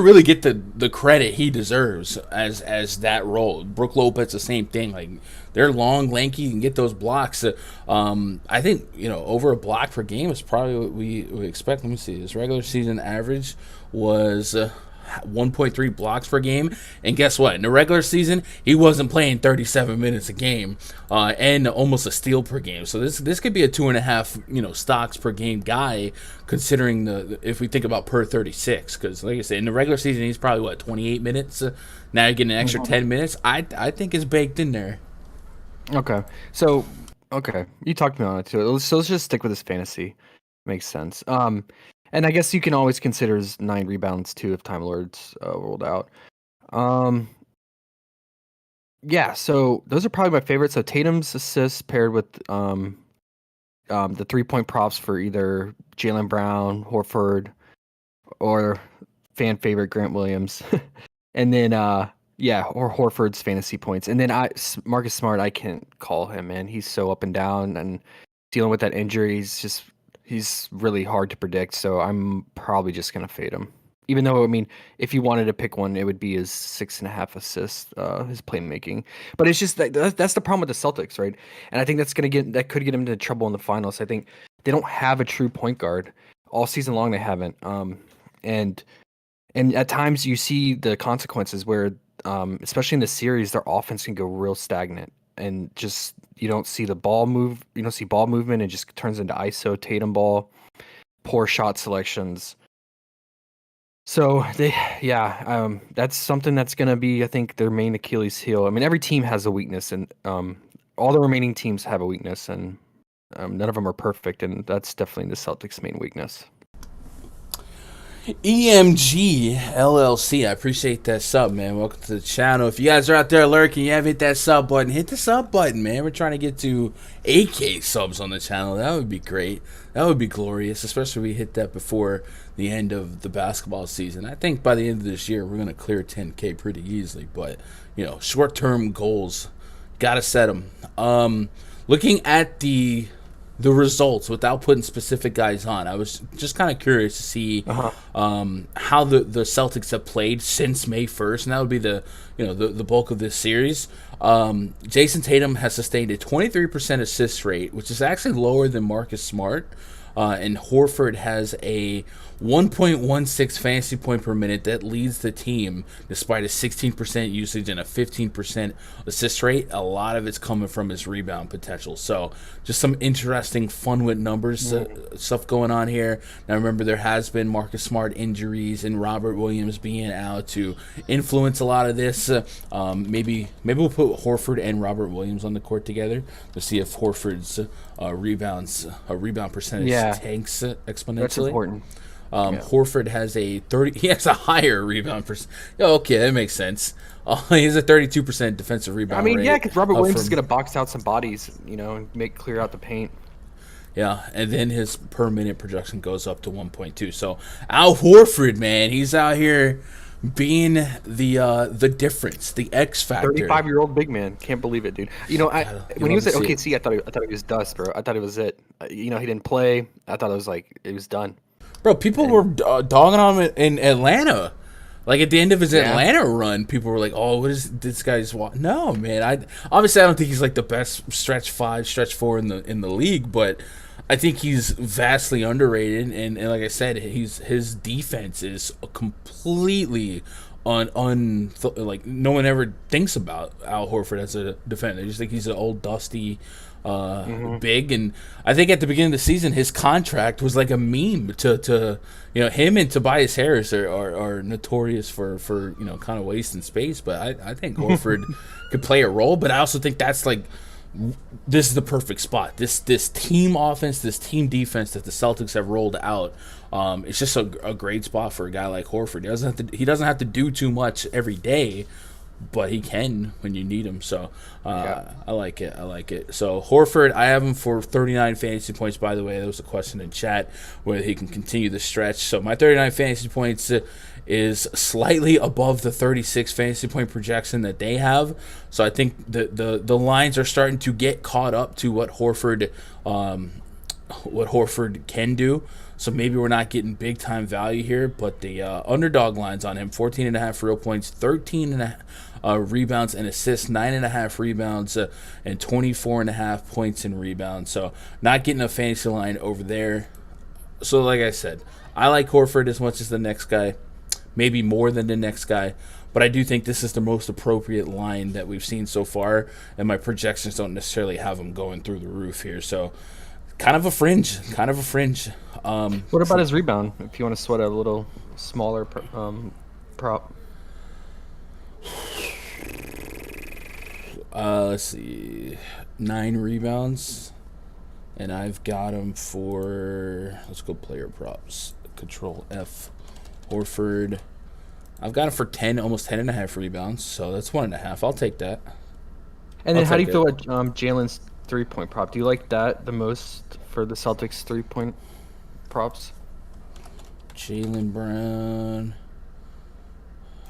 really get the credit he deserves as that role. Brook Lopez the same thing. Like they're long, lanky, and get those blocks. I think over a block per game is probably what we expect. Let me see. His regular season average was 1.3 blocks per game, and guess what? In the regular season, he wasn't playing 37 minutes a game, and almost a steal per game. So this could be a 2.5 stocks per game guy, considering if we think about per 36. Because like I said, in the regular season, he's probably 28 minutes. Now you're getting an extra 10 minutes. I think it's baked in there. Okay, so you talked me on it too. So let's just stick with this fantasy. Makes sense. And I guess you can always consider his 9 rebounds too if Time Lord's rolled out. Yeah, so those are probably my favorites. So Tatum's assists paired with the 3-point props for either Jaylen Brown, Horford, or fan favorite Grant Williams, and then or Horford's fantasy points. And then Marcus Smart, I can't call him, man. He's so up and down, and dealing with that injury, he's really hard to predict, so I'm probably just going to fade him. Even though, I mean, if you wanted to pick one, it would be his 6.5 assists, his playmaking. But it's just that's the problem with the Celtics, right? And I think that could get him into trouble in the finals. I think they don't have a true point guard. All season long, they haven't. And at times you see the consequences where, especially in the series, their offense can go real stagnant. And just you don't see the ball move. You don't see ball movement. It just turns into ISO Tatum ball, poor shot selections. So that's something that's going to be, I think, their main Achilles heel. I mean, every team has a weakness, and all the remaining teams have a weakness, and none of them are perfect, and that's definitely the Celtics' main weakness. EMG LLC, I appreciate that sub, man. Welcome to the channel. If you guys are out there lurking, you haven't hit that sub button, hit the sub button, man. We're trying to get to 8K subs on the channel. That would be great. That would be glorious, especially if we hit that before the end of the basketball season. I think by the end of this year, we're going to clear 10K pretty easily. But, short-term goals, got to set them. Looking at the results without putting specific guys on, I was just kind of curious to see how the Celtics have played since May 1st, and that would be the bulk of this series. Jason Tatum has sustained a 23% assist rate, which is actually lower than Marcus Smart, and Horford has a 1.16 fantasy point per minute that leads the team despite a 16% usage and a 15% assist rate. A lot of it's coming from his rebound potential. So just some interesting fun with numbers stuff going on here. Now remember, there has been Marcus Smart injuries and Robert Williams being out to influence a lot of this. Maybe we'll put Horford and Robert Williams on the court together to see if Horford's rebound percentage tanks exponentially. That's important. Horford has he has a higher rebound percent. Okay, that makes sense. He has a 32% defensive rebound rate. I mean, because Robert Williams is going to box out some bodies, and clear out the paint. Yeah, and then his per minute projection goes up to 1.2. So Al Horford, man, he's out here being the difference, the X factor. 35-year-old big man. Can't believe it, dude. You know, when he was at OKC, I thought he was dust, bro. I thought it was it. You know, he didn't play. I thought it was done. Bro, people were dogging on him in Atlanta. Like, at the end of his Atlanta run, people were like, "Oh, what is this guy's?" No, man. I don't think he's like the best stretch 5, stretch 4 in the league, but I think he's vastly underrated. And like I said, his defense is completely like no one ever thinks about Al Horford as a defender. They just think he's an old dusty big, and I think at the beginning of the season his contract was like a meme to him and Tobias Harris are notorious for kind of wasting space, but I think Horford could play a role. But I also think that's like, this is the perfect spot. This team offense, this team defense that the Celtics have rolled out, it's just a great spot for a guy like Horford. He doesn't have to do too much every day, but he can when you need him. So I like it. So Horford, I have him for 39 fantasy points. By the way, there was a question in chat whether he can continue the stretch. So my 39 fantasy points is slightly above the 36 fantasy point projection that they have. So I think the lines are starting to get caught up to what Horford can do. So maybe we're not getting big time value here, but the underdog lines on him: 14.5 real points, 13.5 rebounds and assists, 9.5 rebounds, and 24.5 points in rebounds. So not getting a fantasy line over there. So like I said, I like Horford as much as the next guy, maybe more than the next guy, but I do think this is the most appropriate line that we've seen so far, and my projections don't necessarily have him going through the roof here. So kind of a fringe. What about his rebound? If you want to sweat a little smaller prop. Let's see, 9 rebounds, and I've got him for, let's go player props, Control F, Horford. I've got him for 10, almost 10.5 rebounds, so that's 1.5. I'll take that. And then how do you feel about Jalen's 3-point prop? Do you like that the most for the Celtics 3-point props? Jaylen Brown,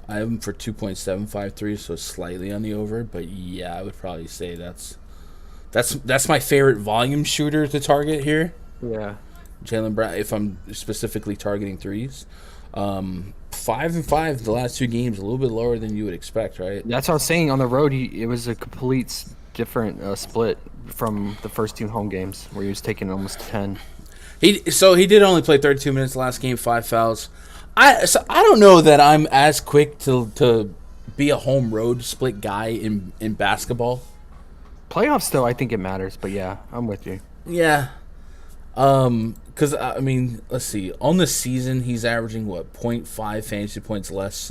I have him for 2.753, so slightly on the over, but yeah, I would probably say that's my favorite volume shooter to target here. Yeah, Jaylen Brown, if I'm specifically targeting threes. 5-5 the last 2 games, a little bit lower than you would expect, right? That's what I was saying. On the road, it was a complete different split from the first 2 home games, where he was taking almost 10. He did only play 32 minutes last game, 5 fouls. I don't know that I'm as quick to be a home road split guy in basketball. Playoffs, though, I think it matters. But yeah, I'm with you. Yeah. Because, I mean, let's see. On the season, he's averaging, 0.5 fantasy points less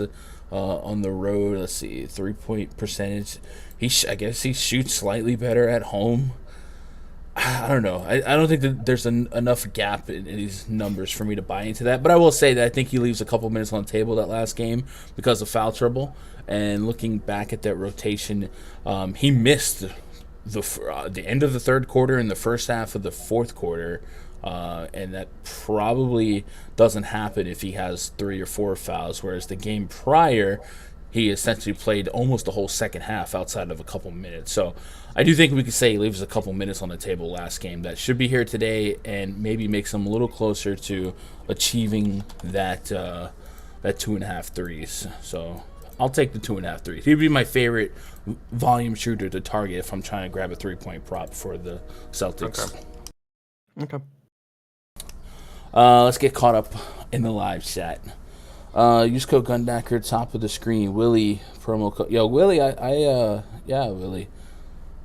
on the road. Let's see, 3-point percentage. I guess he shoots slightly better at home. I don't know. I don't think that there's enough gap in these numbers for me to buy into that. But I will say that I think he leaves a couple minutes on the table that last game because of foul trouble. And looking back at that rotation, he missed the end of the third quarter and the first half of the fourth quarter. And that probably doesn't happen if he has 3 or 4 fouls, whereas the game prior, he essentially played almost the whole second half outside of a couple minutes. So I do think we could say he leaves a couple minutes on the table last game. That should be here today and maybe makes him a little closer to achieving that 2.5 threes. So I'll take the 2.5 threes. He'd be my favorite volume shooter to target if I'm trying to grab a 3-point prop for the Celtics. Okay. Let's get caught up in the live chat. Use code Gundacker, top of the screen. Willie, promo code. Yo, Willie, yeah, Willie.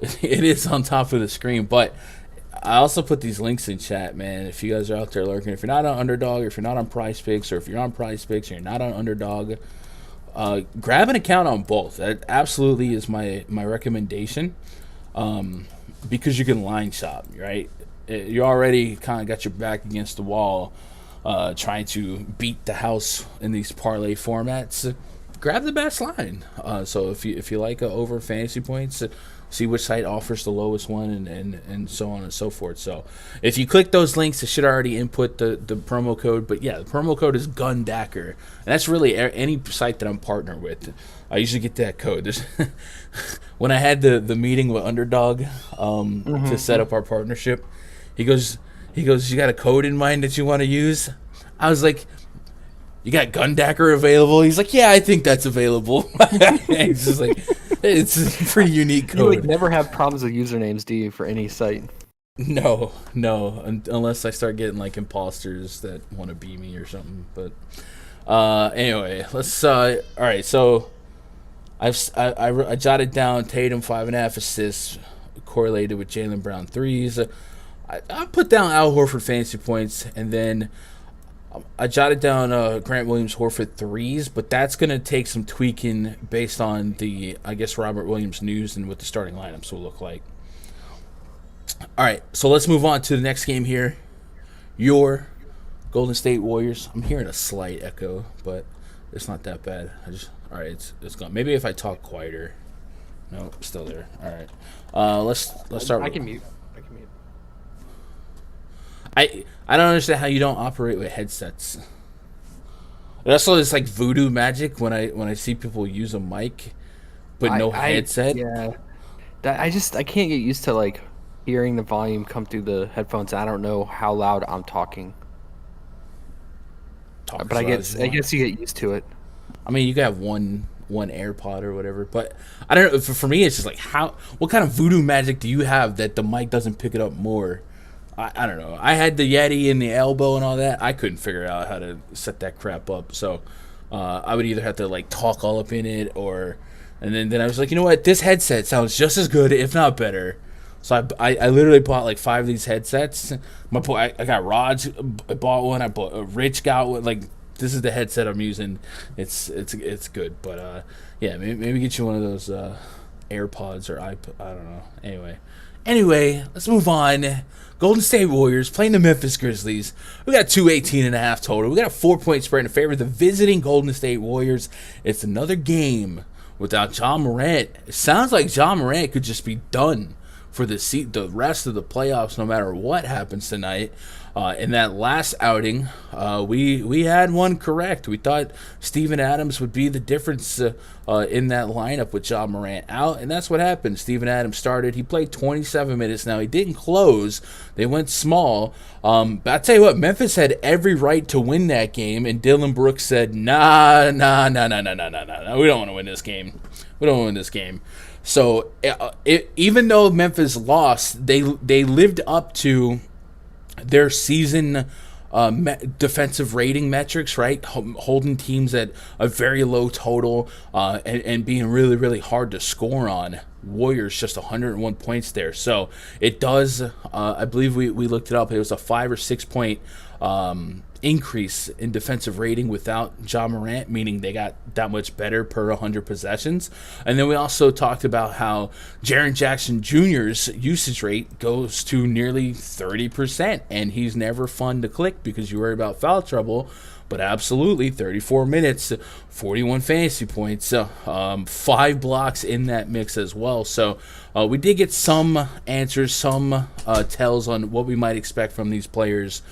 It is on top of the screen, but I also put these links in chat, man. If you guys are out there lurking, if you're not on Underdog, or if you're not on PrizePicks, or if you're on PrizePicks and you're not on Underdog, grab an account on both. That absolutely is my recommendation, because you can line shop, right? You already kind of got your back against the wall, trying to beat the house in these parlay formats. Grab the best line. So if you like over fantasy points, see which site offers the lowest one, and so on and so forth. So if you click those links, it should already input the promo code. But yeah, the promo code is GUNDACKER. And that's really any site that I'm partnered with. I usually get that code. When I had the meeting with Underdog to set up our partnership, he goes, you got a code in mind that you want to use? I was like, you got GUNDACKER available? He's like, yeah, I think that's available. It's just like, it's a pretty unique code. You never have problems with usernames, do you, for any site? No, unless I start getting like imposters that want to be me or something. But anyway, let's. All right, so I jotted down Tatum 5.5 assists correlated with Jaylen Brown threes. I put down Al Horford fantasy points, and then I jotted down Grant Williams Horford threes, but that's going to take some tweaking based on the, I guess, Robert Williams news and what the starting lineups will look like. All right, so let's move on to the next game here. Your Golden State Warriors. I'm hearing a slight echo, but it's not that bad. All right, it's gone. Maybe if I talk quieter. No, still there. All right. Let's start. I can mute. I don't understand how you don't operate with headsets. That's all this like voodoo magic when I see people use a mic, but no headset. Yeah, I can't get used to like hearing the volume come through the headphones. I don't know how loud I'm talking. But I guess you get used to it. I mean, you can have one AirPod or whatever, but I don't know. For me, it's just like what kind of voodoo magic do you have that the mic doesn't pick it up more? I don't know. I had the Yeti and the elbow and all that. I couldn't figure out how to set that crap up. So I would either have to like talk all up in it, and then I was like, you know what? This headset sounds just as good, if not better. So I literally bought like 5 of these headsets. I got Rod's bought one. I bought Rich got one. Like, this is the headset I'm using. It's good. But yeah, maybe get you one of those AirPods or iPod. I don't know. Anyway, let's move on. Golden State Warriors playing the Memphis Grizzlies. We got 218.5 total. We got a 4-point spread in favor of the visiting Golden State Warriors. It's another game without Ja Morant. It sounds like Ja Morant could just be done for the rest of the playoffs, no matter what happens tonight. In that last outing, we had one correct. We thought Steven Adams would be the difference in that lineup with Ja Morant out, and that's what happened. Steven Adams started. He played 27 minutes. Now, he didn't close. They went small. But I tell you what, Memphis had every right to win that game, and Dylan Brooks said, nah, we don't want to win this game. We don't want to win this game. So even though Memphis lost, they lived up to their season defensive rating metrics, right? Holding teams at a very low total and being really, really hard to score on. Warriors just 101 points there. So it does, I believe we looked it up. It was a 5 or 6 point increase in defensive rating without Ja Morant, meaning they got that much better per 100 possessions. And then we also talked about how Jaren Jackson Jr.'s usage rate goes to nearly 30%, and he's never fun to click because you worry about foul trouble. But absolutely, 34 minutes, 41 fantasy points, 5 blocks in that mix as well. So we did get some answers, some tells on what we might expect from these players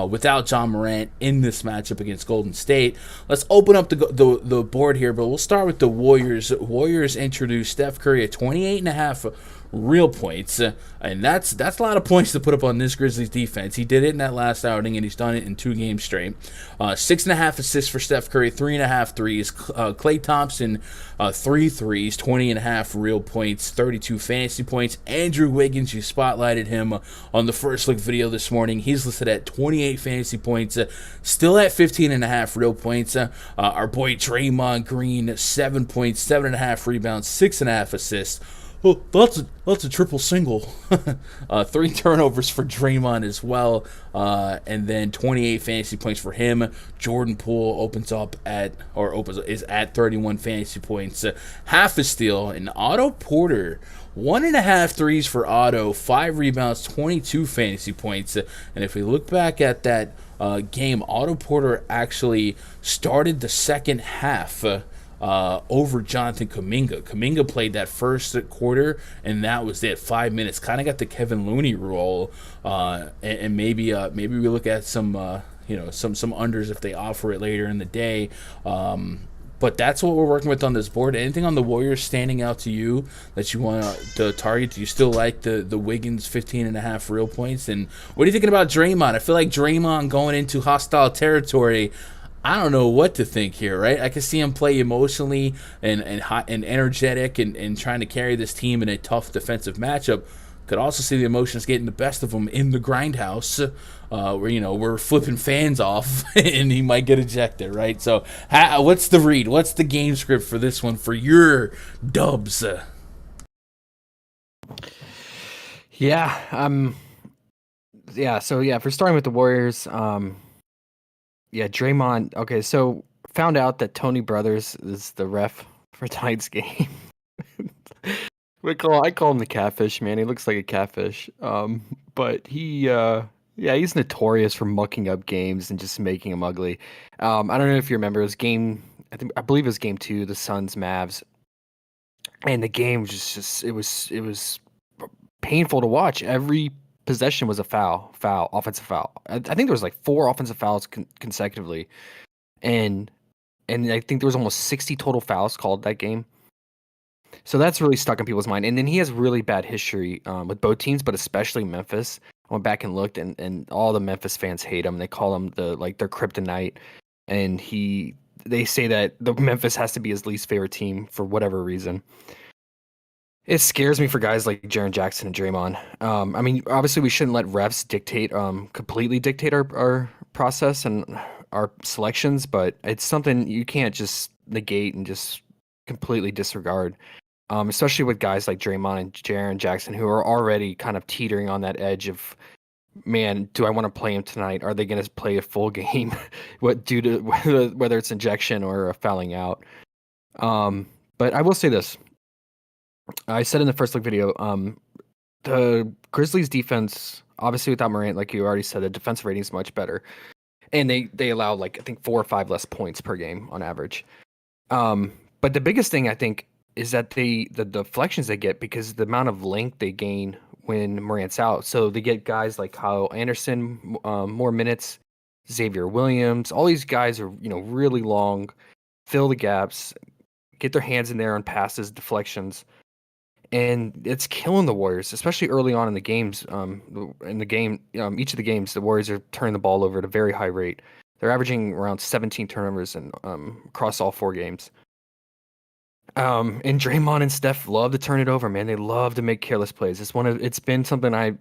without Ja Morant in this matchup against Golden State. Let's open up the board here, but we'll start with the Warriors. Warriors introduced Steph Curry at 28.5 real points, and that's a lot of points to put up on this Grizzlies defense. He did it in that last outing, and he's done it in 2 games straight. 6.5 assists for Steph Curry, 3.5 threes. Klay Thompson, 3 threes, 20.5 real points, 32 fantasy points. Andrew Wiggins, you spotlighted him on the first look video this morning. He's listed at 28 fantasy points, still at 15.5 real points. Our boy Draymond Green, 7 points, 7.5 rebounds, 6.5 assists. Oh, that's a triple single. 3 turnovers for Draymond as well, and then 28 fantasy points for him. Jordan Poole is at 31 fantasy points, half a steal. And Otto Porter, 1.5 threes for Otto, 5 rebounds, 22 fantasy points. And if we look back at that game, Otto Porter actually started the second half over Jonathan Kuminga. Kuminga played that first quarter, and that was it. 5 minutes. Kind of got the Kevin Looney role, and maybe we look at some some unders if they offer it later in the day. But that's what we're working with on this board. Anything on the Warriors standing out to you that you want to target? Do you still like the Wiggins 15.5 real points? And what are you thinking about Draymond? I feel like Draymond going into hostile territory, I don't know what to think here, right? I can see him play emotionally and hot and energetic and trying to carry this team in a tough defensive matchup. Could also see the emotions getting the best of him in the grindhouse, where we're flipping fans off and he might get ejected, right? So, what's the read? What's the game script for this one for your Dubs? Yeah. So for starting with the Warriors, Draymond. Okay, so found out that Tony Brothers is the ref for tonight's game. I call him the catfish, man. He looks like a catfish. But he's notorious for mucking up games and just making them ugly. I don't know if you remember his game. I believe it was game 2, the Suns Mavs, and the game was just it was painful to watch. Every possession was a foul, offensive foul. I think there was like 4 offensive fouls consecutively, and I think there was almost 60 total fouls called that game. So that's really stuck in people's mind. And then he has really bad history with both teams, but especially Memphis. I went back and looked, and all the Memphis fans hate him. They call him their kryptonite, and they say that the Memphis has to be his least favorite team for whatever reason. It scares me for guys like Jaren Jackson and Draymond. I mean, obviously we shouldn't let refs completely dictate our process and our selections, but it's something you can't just negate and just completely disregard. Especially with guys like Draymond and Jaren Jackson, who are already kind of teetering on that edge of, man, do I want to play him tonight? Are they going to play a full game? Due to whether it's injection or a fouling out? But I will say this. I said in the first look video, the Grizzlies defense, obviously without Morant, like you already said, the defensive rating is much better, and they allow I think 4 or 5 less points per game on average. But the biggest thing I think is that the deflections they get, because the amount of length they gain when Morant's out. So they get guys like Kyle Anderson more minutes, Xavier Williams. All these guys are really long, fill the gaps, get their hands in there on passes, deflections, and it's killing the Warriors, especially early on in the games. Each of the games, the Warriors are turning the ball over at a very high rate. They're averaging around 17 turnovers across all 4 games. And Draymond and Steph love to turn it over, man. They love to make careless plays. It's been something I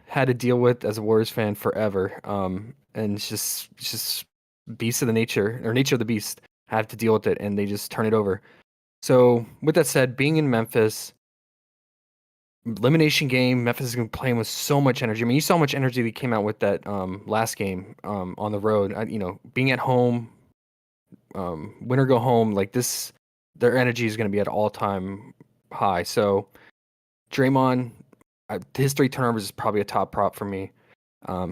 had to deal with as a Warriors fan forever. And it's just beast of the nature of the beast. I have to deal with it, and they just turn it over. So with that said, being in Memphis, elimination game, Memphis is going to be playing with so much energy. I mean, you saw how much energy they came out with that last game on the road. Being at home, win or go home, like this. Their energy is going to be at all-time high. So Draymond, his 3 turnovers is probably a top prop for me.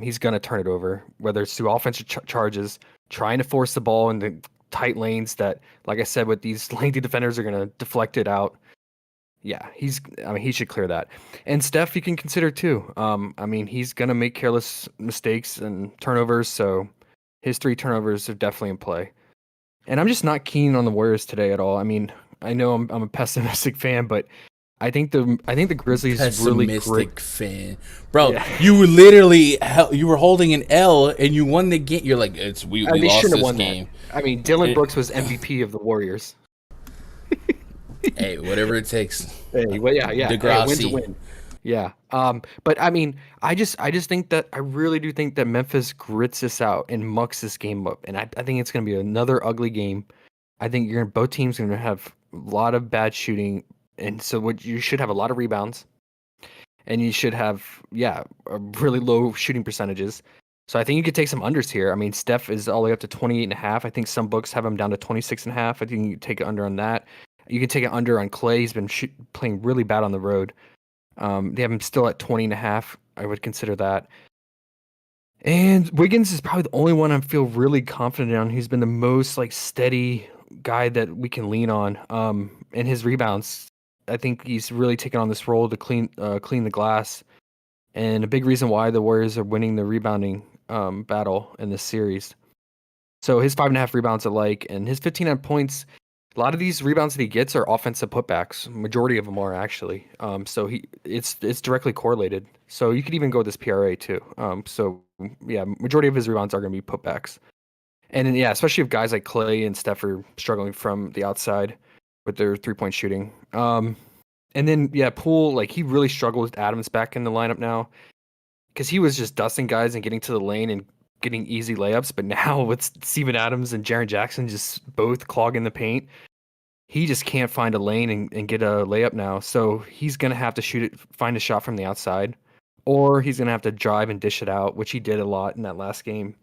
He's going to turn it over, whether it's through offensive charges, trying to force the ball in the tight lanes that, like I said, with these lengthy defenders are going to deflect it out. Yeah, he should clear that. And Steph, you can consider too. He's going to make careless mistakes and turnovers, so his 3 turnovers are definitely in play. And I'm just not keen on the Warriors today at all. I mean, I know I'm a pessimistic fan, but I think the Grizzlies really pessimistic fan, bro. Yeah. You were literally holding an L and you won the game. You're like, we lost this game. That. I mean, Dylan Brooks was MVP of the Warriors. Hey, whatever it takes. Hey, well, yeah. Degrassi. Win's a win. Yeah. But I mean, I just think that I really do think that Memphis grits this out and mucks this game up, and I think it's going to be another ugly game. I think both teams are going to have a lot of bad shooting, and so you should have a lot of rebounds, and you should have really low shooting percentages. So I think you could take some unders here. I mean, Steph is all the way up to 28.5. I think some books have him down to 26.5. I think you can take an under on that. You can take an under on Clay. He's been playing really bad on the road. They have him still at 20.5. I would consider that. And Wiggins is probably the only one I feel really confident on. He's been the most steady guy that we can lean on. And his rebounds, I think he's really taken on this role to clean the glass. And a big reason why the Warriors are winning the rebounding battle in this series. So his 5.5 rebounds alike, and his 15 points. A lot of these rebounds that he gets are offensive putbacks. Majority of them are actually. So it's directly correlated. So you could even go with this PRA too. So yeah, majority of his rebounds are going to be putbacks. And then, yeah, especially if guys like Clay and Steph are struggling from the outside with their 3-point shooting. And then yeah, Poole, like he really struggled with Adams back in the lineup now because he was just dusting guys and getting to the lane and getting easy layups. But now with Steven Adams and Jaren Jackson just both clogging the paint, he just can't find a lane and get a layup now. So he's going to have to find a shot from the outside, or he's going to have to drive and dish it out, which he did a lot in that last game.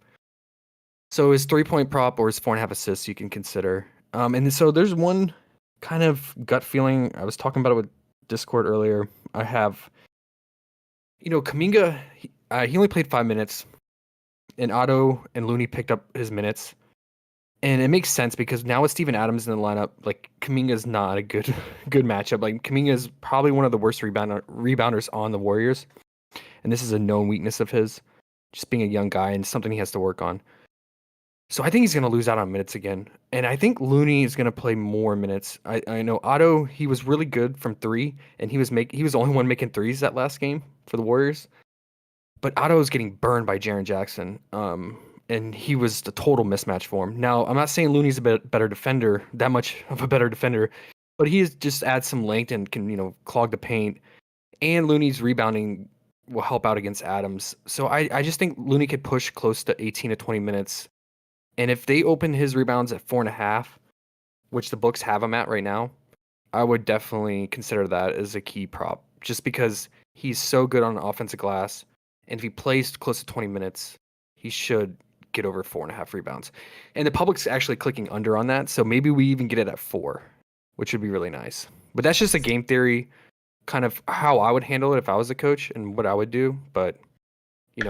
So his 3-point prop or his 4.5 assists you can consider. And so there's one kind of gut feeling. I was talking about it with Discord earlier. I have, Kuminga, he only played 5 minutes, and Otto and Looney picked up his minutes. And it makes sense because now with Steven Adams in the lineup, like Kuminga's not a good matchup. Like Kuminga is probably one of the worst rebounders on the Warriors. And this is a known weakness of his, just being a young guy and something he has to work on. So I think he's going to lose out on minutes again. And I think Looney is going to play more minutes. I know Otto, he was really good from 3, and he was the only one making threes that last game for the Warriors. But Otto is getting burned by Jaren Jackson. And he was the total mismatch for him. Now, I'm not saying Looney's a bit better defender, that much of a better defender, but he just adds some length and can, clog the paint. And Looney's rebounding will help out against Adams. So I just think Looney could push close to 18 to 20 minutes. And if they open his rebounds at 4.5, which the books have him at right now, I would definitely consider that as a key prop, just because he's so good on offensive glass. And if he plays close to 20 minutes, he should get over 4.5 rebounds. And the public's actually clicking under on that. So maybe we even get it at 4, which would be really nice. But that's just a game theory, kind of how I would handle it if I was a coach and what I would do. But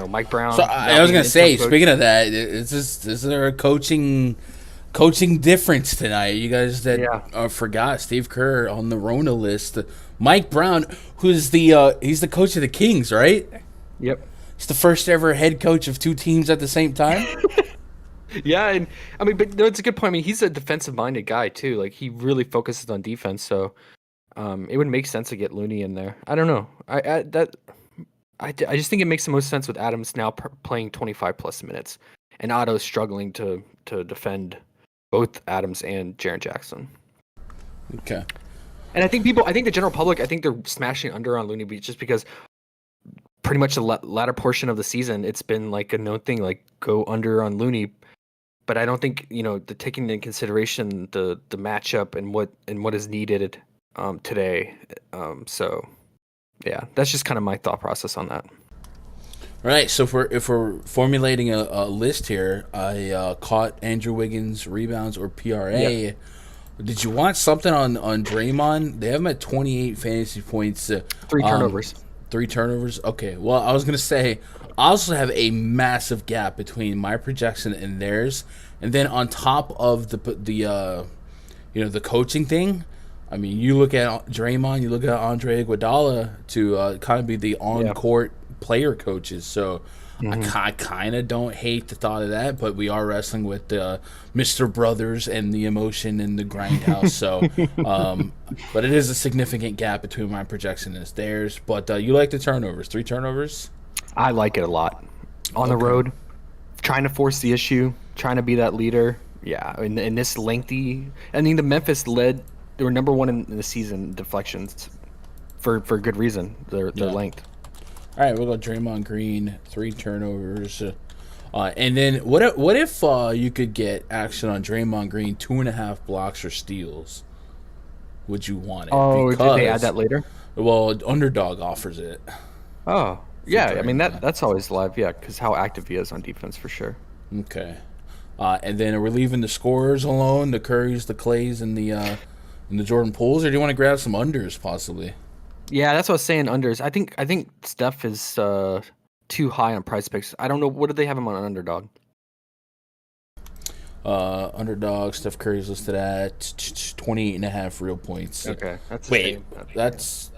Mike Brown. So I was gonna say, speaking of that, is there a coaching difference tonight? You guys that forgot Steve Kerr on the Rona list, Mike Brown, who's he's the coach of the Kings, right? Yep. He's the first ever head coach of 2 teams at the same time. Yeah, and I mean, but it's a good point. I mean, he's a defensive-minded guy too. Like he really focuses on defense, so it would make sense to get Looney in there. I don't know. I just think it makes the most sense with Adams now playing 25 plus minutes, and Otto struggling to defend both Adams and Jaren Jackson. Okay. And I think the general public, I think they're smashing under on Looney just because pretty much the latter portion of the season, it's been like a known thing, like go under on Looney. But I don't think the taking into consideration the matchup and what is needed today. So. Yeah, that's just kind of my thought process on that. All right, so if we're formulating a list here, I caught Andrew Wiggins rebounds or PRA. Yep. Did you want something on Draymond? They have him at 28 fantasy points. 3 turnovers. 3 turnovers. Okay. Well, I was gonna say I also have a massive gap between my projection and theirs, and then on top of the coaching thing. I mean, you look at Draymond, you look at Andre Iguodala to kind of be the on-court player coaches. So I kind of don't hate the thought of that, but we are wrestling with Mr. Brothers and the emotion and the grindhouse. So, but it is a significant gap between my projection and theirs. But you like the turnovers, 3 turnovers? I like it a lot. On the road, trying to force the issue, trying to be that leader. Yeah, in this lengthy. I mean, the Memphis led. They were number 1 in the season deflections for good reason. Their length. All right, we'll go Draymond Green, 3 turnovers, and then what if you could get action on Draymond Green, 2.5 blocks or steals? Would you want it? Oh, did they add that later? Well, Underdog offers it. Oh, yeah. I mean that's always live, yeah, because how active he is on defense for sure. Okay, and then we're leaving the scorers alone, the Currys, the Clays, and the Jordan Pooles, or do you want to grab some unders possibly? Yeah, that's what I was saying. Unders. I think Steph is too high on PrizePicks. I don't know. What do they have him on an underdog? Underdog, Steph Curry's listed at 28.5 real points. Okay, that's the Wait, same. that's...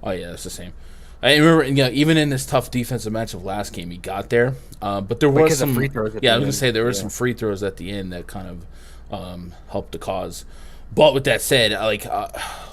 Oh, yeah, that's the same. I remember, even in this tough defensive matchup last game, he got there. But there was some... free throws at Yeah, the I was going end. to say, there were some free throws at the end that kind of helped the cause. But with that said,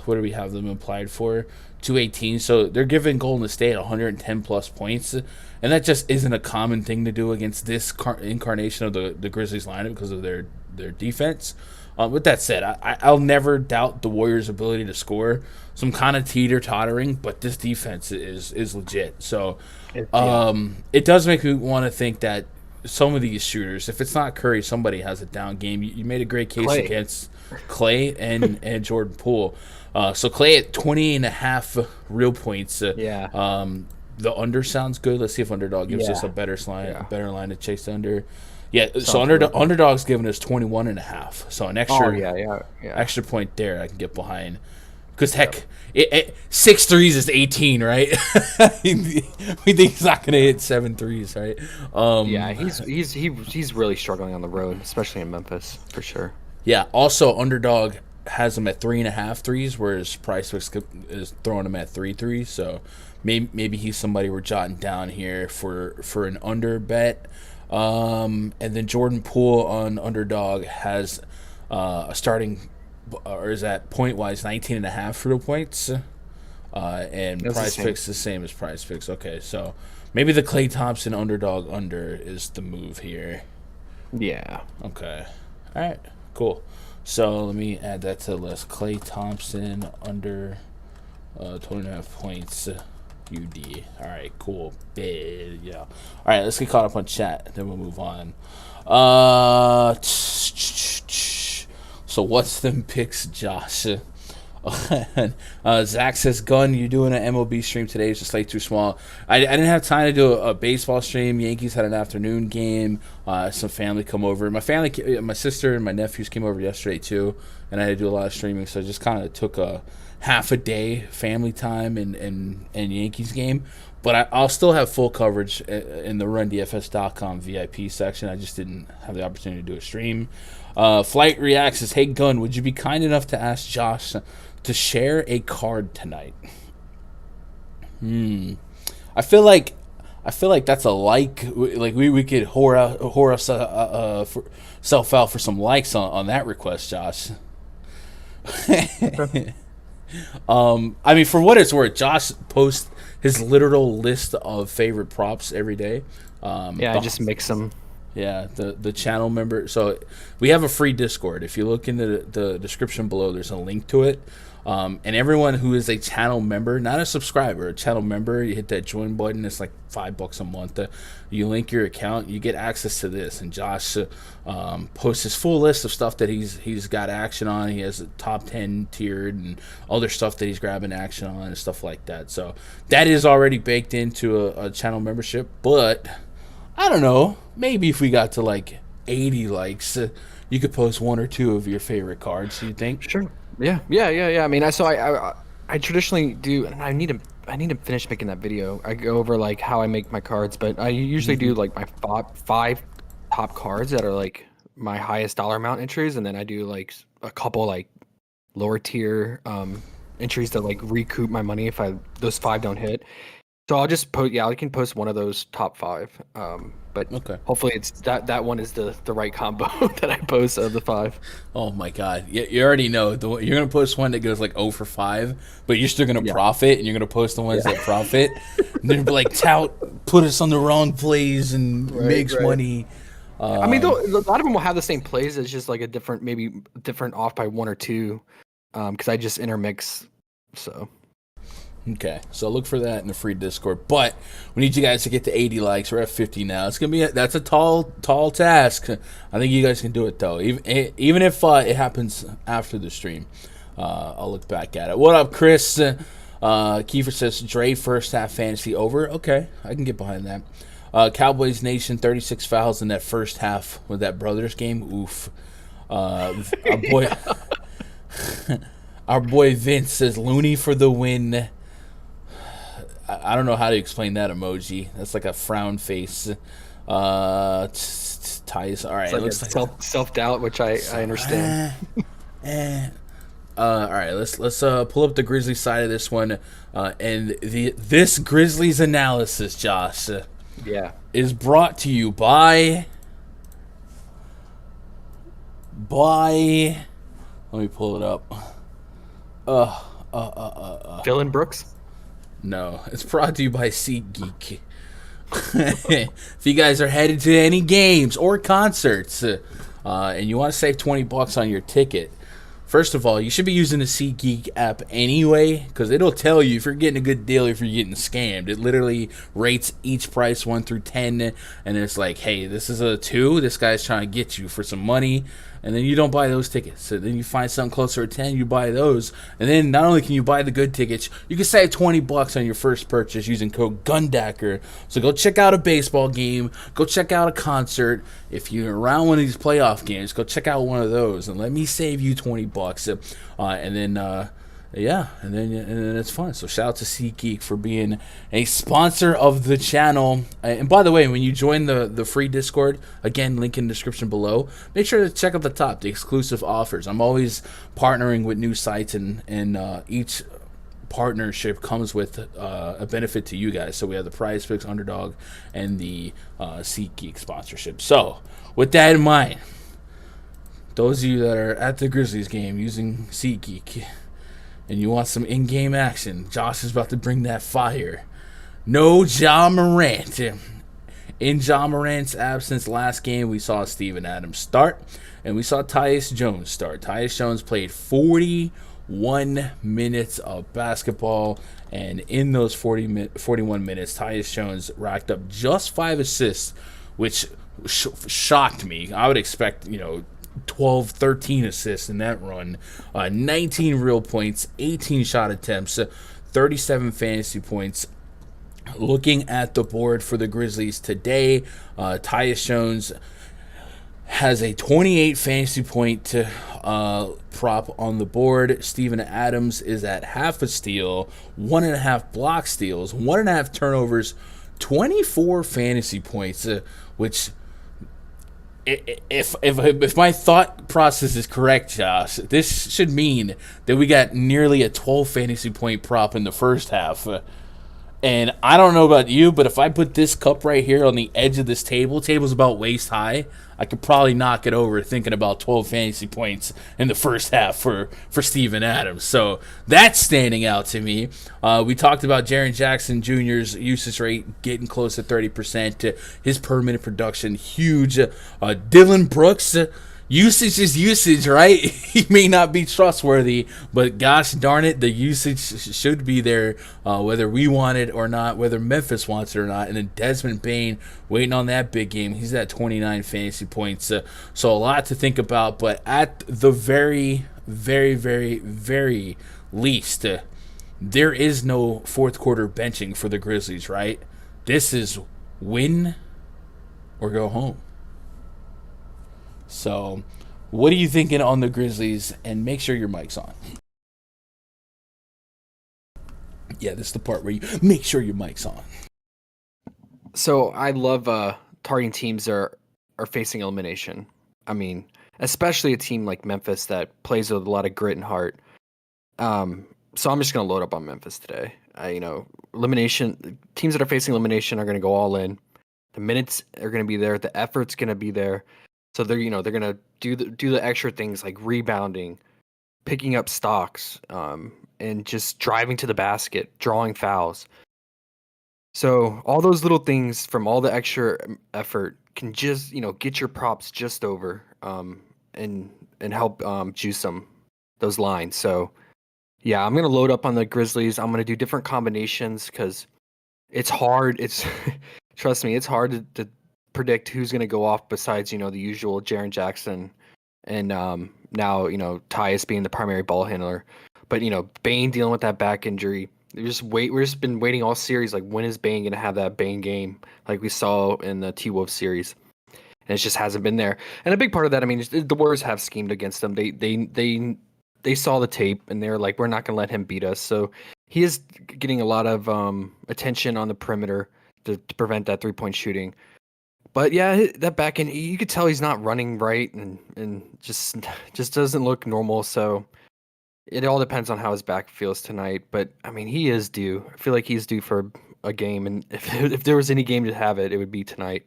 what do we have them implied for? 218. So they're giving Golden State 110 plus points, and that just isn't a common thing to do against this incarnation of the Grizzlies lineup because of their defense. With that said, I'll never doubt the Warriors' ability to score. Some kind of teeter-tottering, but this defense is legit. So it does make me want to think that some of these shooters, if it's not Curry, somebody has a down game. You made a great case against Clay and Jordan Poole. So Clay at 20.5 real points. The under sounds good. Let's see if Underdog gives us a better line to chase under. Yeah, so Underdog's giving us 21.5. So an extra extra point there I can get behind. Because heck, 6 threes is 18, right? We think he's not gonna hit 7 threes, right? He's really struggling on the road, especially in Memphis for sure. Yeah. Also, Underdog has him at 3.5 threes, whereas PrizePicks is throwing him at 3 threes. So maybe he's somebody we're jotting down here for an under bet. And then Jordan Poole on Underdog has a starting, or is that point wise 19.5 real points. And PrizePicks the same as PrizePicks. Okay, so maybe the Klay Thompson Underdog under is the move here. Yeah. Okay. All right. Cool. So let me add that to the list. Klay Thompson under 20.5 points. UD. All right, cool. Yeah. All right, let's get caught up on chat. Then we'll move on. So what's them picks, Josh? Zach says, Gun, you're doing an MLB stream today. It's just like too small. I didn't have time to do a baseball stream. Yankees had an afternoon game. Some family come over. My sister and my nephews came over yesterday too, and I had to do a lot of streaming. So I just kind of took a half a day family time and Yankees game. But I'll still have full coverage in the RunDFS.com VIP section. I just didn't have the opportunity to do a stream. Flight Reacts says, hey, Gun, would you be kind enough to ask Josh to share a card tonight? I feel like that's a like. Like we could whore ourselves out for some likes on that request, Josh. I mean, for what it's worth, Josh posts his literal list of favorite props every day. I just mix them. Yeah, the channel member. So we have a free Discord. If you look into the description below, there's a link to it. And everyone who is a channel member, not a subscriber, a channel member, you hit that join button. It's like $5 a month. You link your account, you get access to this. And Josh posts his full list of stuff that he's got action on. He has a top 10 tiered and other stuff that he's grabbing action on and stuff like that. So that is already baked into a channel membership. But I don't know. Maybe if we got to like 80 likes, you could post 1 or 2 of your favorite cards. Do you think? Sure. Yeah. I mean, I traditionally do, and I need to finish making that video. I go over like how I make my cards, but I usually do like my 5 top cards that are like my highest dollar amount entries, and then I do like a couple like lower tier entries to like recoup my money if those 5 don't hit. So I'll just post. Yeah, I can post one of those top 5. But okay. Hopefully it's that one is the right combo that I post of the 5. Oh my God! You already know you're gonna post one that goes like 0 for 5, but you're still gonna profit, and you're gonna post the ones that profit. And then be like, tout, put us on the wrong plays and makes money. I mean, though, a lot of them will have the same plays. It's just like a different off by 1 or 2, because I just intermix. So. Okay, so look for that in the free Discord. But we need you guys to get to 80 likes. We're at 50 now. It's gonna be that's a tall task. I think you guys can do it though. Even if it happens after the stream, I'll look back at it. What up, Chris? Kiefer says Dre first half fantasy over. Okay, I can get behind that. Cowboys Nation 36 fouls in that first half with that Brothers game. Oof. Our boy Vince says Looney for the win. I don't know how to explain that emoji. That's like a frown face. Tyus. All right, It's like looks a like self doubt, which I understand. All right, let's pull up the Grizzlies side of this one, and this Grizzlies analysis, Josh, Yeah. is brought to you by. Let me pull it up. Dylan Brooks. No, it's brought to you by SeatGeek. If you guys are headed to any games or concerts, and you want to save $20 on your ticket, first of all, you should be using the SeatGeek app anyway, because it'll tell you if you're getting a good deal, if you're getting scammed. It literally rates each price 1 through 10, and it's like, hey, this is a 2. This guy's trying to get you for some money, and then you don't buy those tickets. So then you find something closer to 10, you buy those, and then not only can you buy the good tickets, you can save $20 on your first purchase using code GUNDACKER. So go check out a baseball game, go check out a concert. If you're around one of these playoff games, go check out one of those, and let me save you $20. And then it's fun. So shout out to SeatGeek for being a sponsor of the channel. And by the way, when you join the free Discord, again, link in the description below, make sure to check out the top, the exclusive offers. I'm always partnering with new sites, and each partnership comes with a benefit to you guys. So we have the PrizePicks, Underdog, and the SeatGeek sponsorship. So with that in mind, those of you that are at the Grizzlies game using SeatGeek and you want some in-game action, Josh is about to bring that fire. No Ja Morant. In Ja Morant's absence last game, we saw Steven Adams start, and we saw Tyus Jones start. Tyus Jones played 41 minutes of basketball, and in those 41 minutes, Tyus Jones racked up just 5 assists, which shocked me. I would expect, 12, 13 assists in that run, 19 real points, 18 shot attempts, 37 fantasy points. Looking at the board for the Grizzlies today, Tyus Jones has a 28 fantasy point prop on the board. Steven Adams is at half a steal, 1.5 block steals, 1.5 turnovers, 24 fantasy points, which... If my thought process is correct, Josh, this should mean that we got nearly a 12 fantasy point prop in the first half. And I don't know about you, but if I put this cup right here on the edge of this table's about waist high, I could probably knock it over thinking about 12 fantasy points in the first half for Steven Adams. So that's standing out to me. We talked about Jaren Jackson Jr.'s usage rate getting close to 30%. His per minute production, huge. Dylan Brooks, usage is usage, right? He may not be trustworthy, but gosh darn it, the usage should be there, whether we want it or not, whether Memphis wants it or not. And then Desmond Bane waiting on that big game. He's at 29 fantasy points. So a lot to think about, but at the very, very, very, very least, there is no fourth quarter benching for the Grizzlies, right? This is win or go home. So, what are you thinking on the Grizzlies? And make sure your mic's on. Yeah, this is the part where you make sure your mic's on. So I love targeting teams that are facing elimination. I mean, especially a team like Memphis that plays with a lot of grit and heart. So I'm just going to load up on Memphis today. Elimination teams that are facing elimination are going to go all in. The minutes are going to be there. The effort's going to be there. So they're gonna do the extra things like rebounding, picking up stocks, and just driving to the basket, drawing fouls. So all those little things from all the extra effort can just get your props just over, and help juice those lines. So yeah, I'm gonna load up on the Grizzlies. I'm gonna do different combinations because it's hard. It's trust me, it's hard to predict who's going to go off besides the usual Jaren Jackson and now Tyus being the primary ball handler, but Bane dealing with that back injury. We're just been waiting all series, like when is Bane going to have that Bane game like we saw in the T-Wolves series, and it just hasn't been there. And a big part of that, I mean, the Warriors have schemed against them. They saw the tape and they're like, we're not going to let him beat us. So he is getting a lot of attention on the perimeter to prevent that 3-point shooting. But yeah, that back end, you could tell he's not running right and just doesn't look normal. So it all depends on how his back feels tonight. But I mean, he is due. I feel like he's due for a game, and if there was any game to have it, it would be tonight.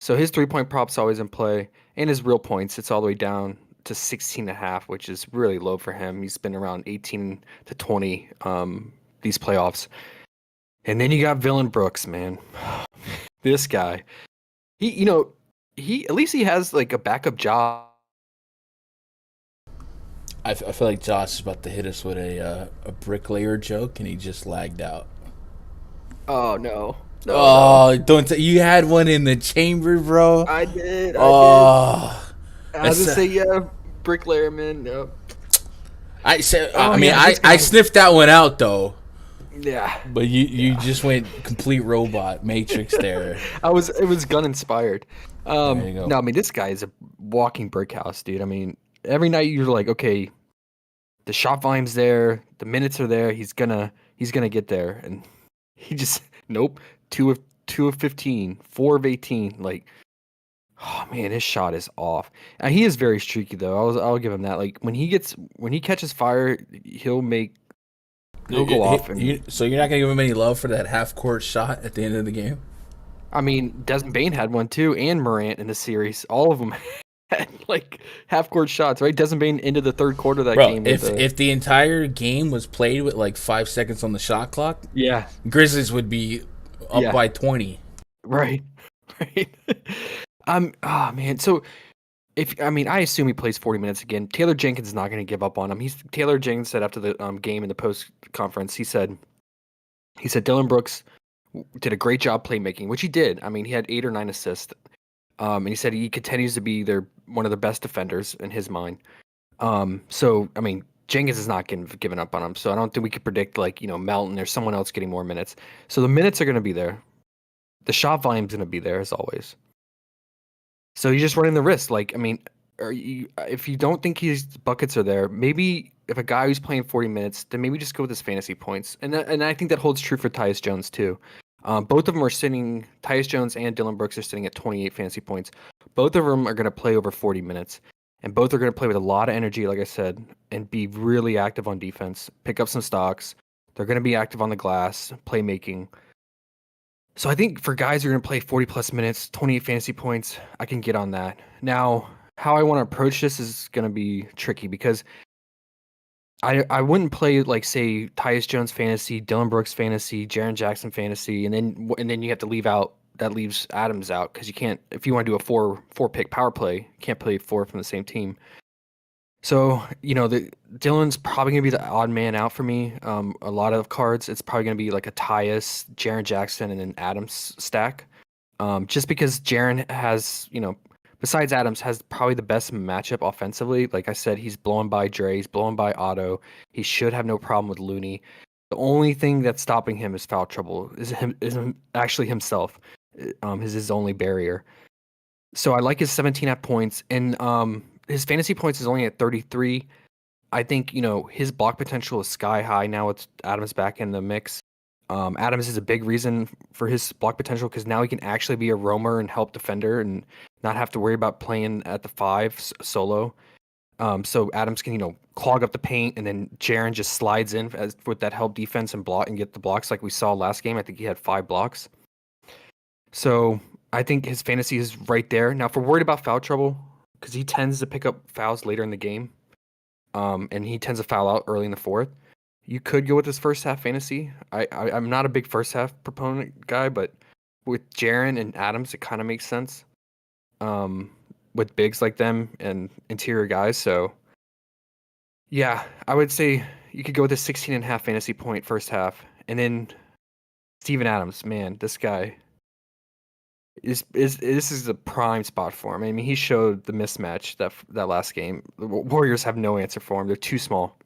So his 3-point prop's always in play, and his real points, it's all the way down to 16.5, which is really low for him. He's been around 18 to 20 these playoffs. And then you got Villain Brooks, man. This guy. He at least he has like a backup job. I feel like Josh is about to hit us with a bricklayer joke, and he just lagged out. Oh no. No. Don't you had one in the chamber, bro? I did. I was gonna say bricklayer, man. No. I sniffed that one out though. Yeah. But you just went complete robot Matrix there. It was gun inspired. There you go. No, I mean this guy is a walking brick house, dude. I mean, every night you're like, okay, the shot volume's there, the minutes are there, he's gonna get there, and he just nope. 2 of 15, 4 of 18. Like, oh man, his shot is off. And he is very streaky though. I'll give him that. Like when he catches fire, he'll go off. So you're not gonna give him any love for that half court shot at the end of the game? I mean, Desmond Bane had one too, and Morant in the series. All of them had like half court shots, right? Desmond Bane into the third quarter of that game. If the entire game was played with like 5 seconds on the shot clock, yeah, Grizzlies would be up by 20. Right. Oh man. So I assume he plays 40 minutes again. Taylor Jenkins is not going to give up on him. Taylor Jenkins said after the game in the post conference, he said Dylan Brooks did a great job playmaking, which he did. I mean, he had 8 or 9 assists. And he said he continues to be one of the best defenders in his mind. So I mean, Jenkins is not giving up on him. So I don't think we could predict Melton or someone else getting more minutes. So the minutes are going to be there. The shot volume's going to be there as always. So you're just running the risk. Like, I mean, if you don't think his buckets are there, maybe if a guy who's playing 40 minutes, then maybe just go with his fantasy points. And I think that holds true for Tyus Jones too. Both of them are sitting. Tyus Jones and Dylan Brooks are sitting at 28 fantasy points. Both of them are going to play over 40 minutes. And both are going to play with a lot of energy, like I said, and be really active on defense, pick up some stocks. They're going to be active on the glass, playmaking. So I think for guys who are going to play 40-plus minutes, 28 fantasy points, I can get on that. Now, how I want to approach this is going to be tricky because I wouldn't play, like, say, Tyus Jones fantasy, Dylan Brooks fantasy, Jaren Jackson fantasy, and then you have to leaves Adams out because you can't, if you want to do a four-pick power play, you can't play 4 from the same team. So, Dylan's probably going to be the odd man out for me. A lot of cards, it's probably going to be like a Tyus, Jaren Jackson, and an Adams stack. Just because Jaren has, besides Adams, has probably the best matchup offensively. Like I said, he's blowing by Dre, he's blowing by Otto. He should have no problem with Looney. The only thing that's stopping him is foul trouble, is actually himself. Is his only barrier. So I like his 17.5 points, and his fantasy points is only at 33. I think, his block potential is sky high now with Adams back in the mix. Adams is a big reason for his block potential because now he can actually be a roamer and help defender and not have to worry about playing at the 5 solo. So Adams can, clog up the paint, and then Jaren just slides in with that help defense and block and get the blocks like we saw last game. I think he had 5 blocks. So I think his fantasy is right there. Now, if we're worried about foul trouble, because he tends to pick up fouls later in the game, and he tends to foul out early in the fourth, you could go with his first half fantasy. I'm not a big first half proponent guy, but with Jaren and Adams, it kind of makes sense. With bigs like them and interior guys. So, yeah, I would say you could go with a 16.5 fantasy point first half. And then Steven Adams, man, this guy this is the prime spot for him. I mean, he showed the mismatch that last game. The Warriors have no answer for him. They're too small.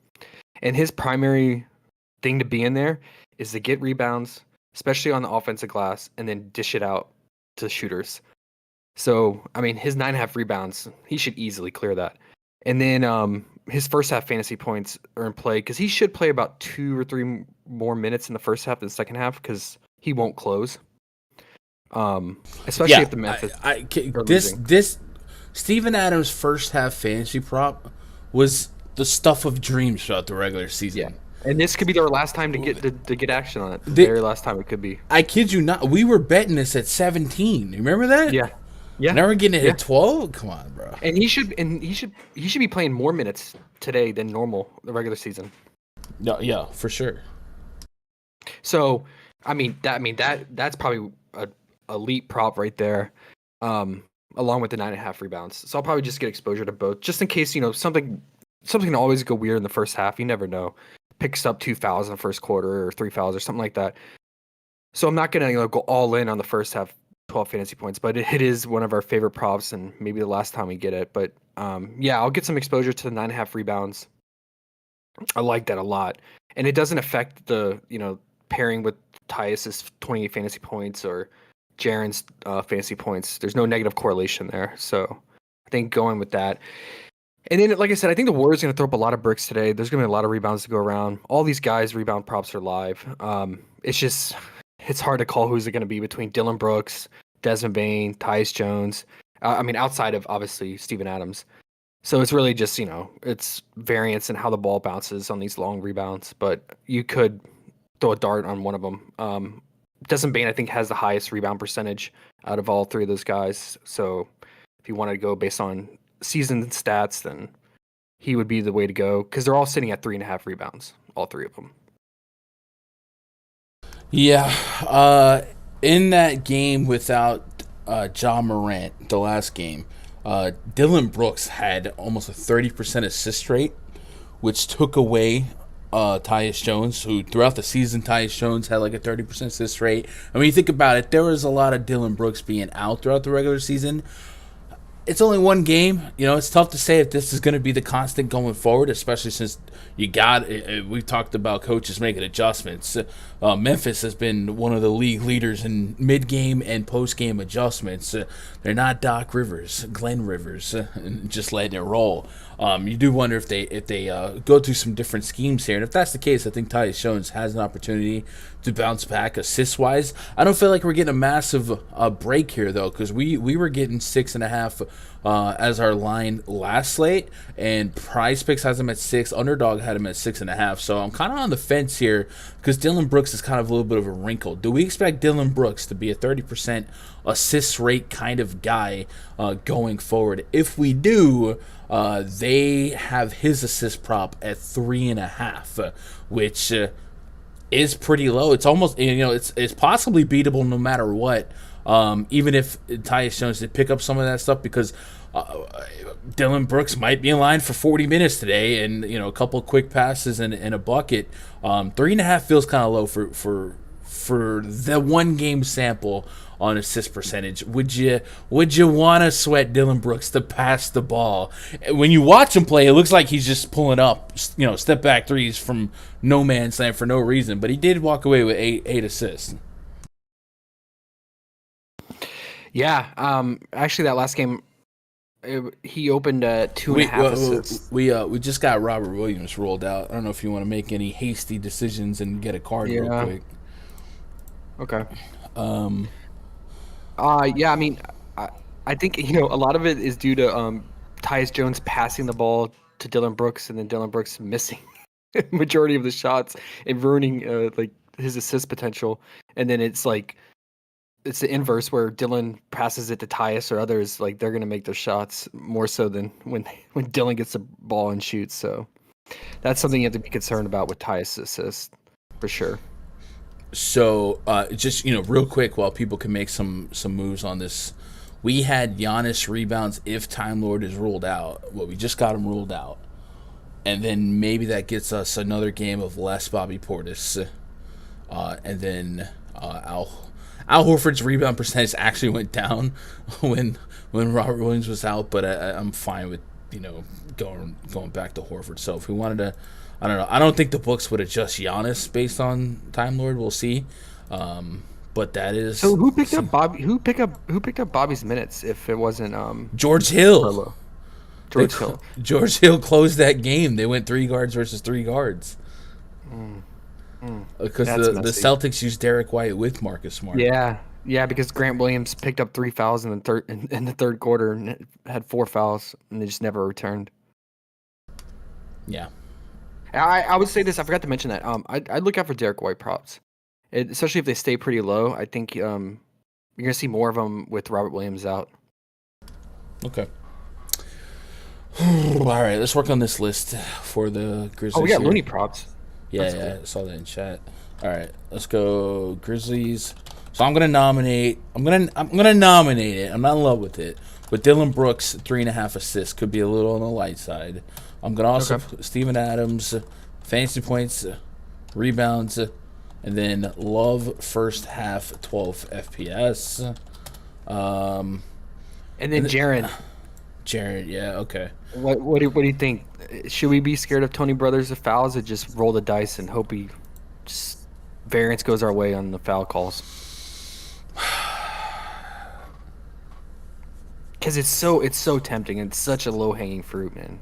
And his primary thing to be in there is to get rebounds, especially on the offensive glass, and then dish it out to shooters. So, I mean, his 9.5 rebounds, he should easily clear that. And then his first half fantasy points are in play because he should play about 2 or 3 more minutes in the first half than the second half because he won't close. Especially if the Memphis are losing. This Steven Adams' first half fantasy prop was the stuff of dreams throughout the regular season. Yeah. And this could be our last time to get action on it. The very last time it could be. I kid you not. We were betting this at 17. You remember that? Yeah. Yeah. Now we're getting it at 12. Come on, bro. And he should be playing more minutes today than normal the regular season. Yeah, for sure. So, that's probably a elite prop right there. Along with the 9.5 rebounds. So I'll probably just get exposure to both, just in case something can always go weird in the first half. You never know. Picks up 2 fouls in the first quarter or 3 fouls or something like that. So I'm not gonna go all in on the first half 12 fantasy points, but it is one of our favorite props and maybe the last time we get it. But I'll get some exposure to the 9.5 rebounds. I like that a lot, and it doesn't affect the pairing with Tyus's 28 fantasy points or Jaren's fantasy points. There's no negative correlation there, so I think going with that. And then, like I said, I think the Warriors are going to throw up a lot of bricks today. There's going to be a lot of rebounds to go around. All these guys' rebound props are live. It's hard to call who's it going to be between Dylan Brooks, Desmond Bane, Tyus Jones. Outside of obviously Steven Adams. So it's really just it's variance in how the ball bounces on these long rebounds. But you could throw a dart on one of them. Desmond Bane, I think, has the highest rebound percentage out of all three of those guys. So if you wanted to go based on season stats, then he would be the way to go because they're all sitting at 3.5 rebounds, all three of them. Yeah. In that game without Ja Morant, the last game, Dylan Brooks had almost a 30% assist rate, which took away Tyus Jones, who throughout the season, Tyus Jones had like a 30% assist rate. And when you think about it, there was a lot of Dylan Brooks being out throughout the regular season. It's only one game. It's tough to say if this is going to be the constant going forward, especially since we talked about coaches making adjustments. Memphis has been one of the league leaders in mid-game and post-game adjustments. They're not Doc Rivers, Glenn Rivers, just letting it roll. You do wonder if they go through some different schemes here. And if that's the case, I think Tyus Jones has an opportunity to bounce back assist-wise. I don't feel like we're getting a massive break here, though, because we were getting 6.5 as our line last slate, and PrizePicks has him at 6. Underdog had him at 6.5. So I'm kind of on the fence here because Dylan Brooks is kind of a little bit of a wrinkle. Do we expect Dylan Brooks to be a 30% assist rate kind of guy going forward? If we do, they have his assist prop at 3.5, which is pretty low. It's almost it's possibly beatable no matter what. Even if Tyus Jones did pick up some of that stuff, because Dylan Brooks might be in line for 40 minutes today, and a couple of quick passes and a bucket. 3.5 feels kind of low for the one game sample on assist percentage. Would you want to sweat Dylan Brooks to pass the ball? When you watch him play, it looks like he's just pulling up, step back threes from no man's land for no reason. But he did walk away with eight assists. Yeah, actually, that last game, he opened 2.5 assists. We just got Robert Williams rolled out. I don't know if you want to make any hasty decisions and get a card real quick. Okay. Yeah, I think a lot of it is due to Tyus Jones passing the ball to Dylan Brooks and then Dylan Brooks missing majority of the shots and ruining his assist potential, and then it's the inverse where Dylan passes it to Tyus or others, they're going to make their shots more so than when Dylan gets the ball and shoots. So that's something you have to be concerned about with Tyus' assist for sure. So just real quick, while people can make some moves on this, we had Giannis rebounds if Time Lord is ruled out. Well, we just got him ruled out, and then maybe that gets us another game of less Bobby Portis, and then Al Horford's rebound percentage actually went down when Robert Williams was out, but I'm fine with going back to Horford. So if we wanted to, I don't know. I don't think the books would adjust Giannis based on Time Lord. We'll see. But that is. So who picked up Bobby? Who picked up Bobby's minutes if it wasn't George Hill? Hill. George Hill closed that game. They went 3 guards versus 3 guards. Because the Celtics used Derek White with Marcus Smart. Yeah, Yeah, because Grant Williams picked up 3 fouls in the third quarter and had 4 fouls, and they just never returned. Yeah. I would say this. I forgot to mention that. I'd look out for Derek White props, especially if they stay pretty low. I think you're gonna see more of them with Robert Williams out. Okay. All right, let's work on this list for the Grizzlies. Oh, we got here. Looney props. Yeah, yeah, I saw that in chat. All right, let's go Grizzlies. So I'm gonna nominate. I'm gonna nominate it. I'm not in love with it, but Dylan Brooks 3.5 assists could be a little on the light side. I'm gonna also put Steven Adams, fantasy points, rebounds, and then Love first half 12 FPS. And then Jaren. Jared, yeah, okay. What do you think? Should we be scared of Tony Brothers' fouls, or just roll the dice and hope he just variance goes our way on the foul calls? Because it's so tempting. It's such a low hanging fruit, man.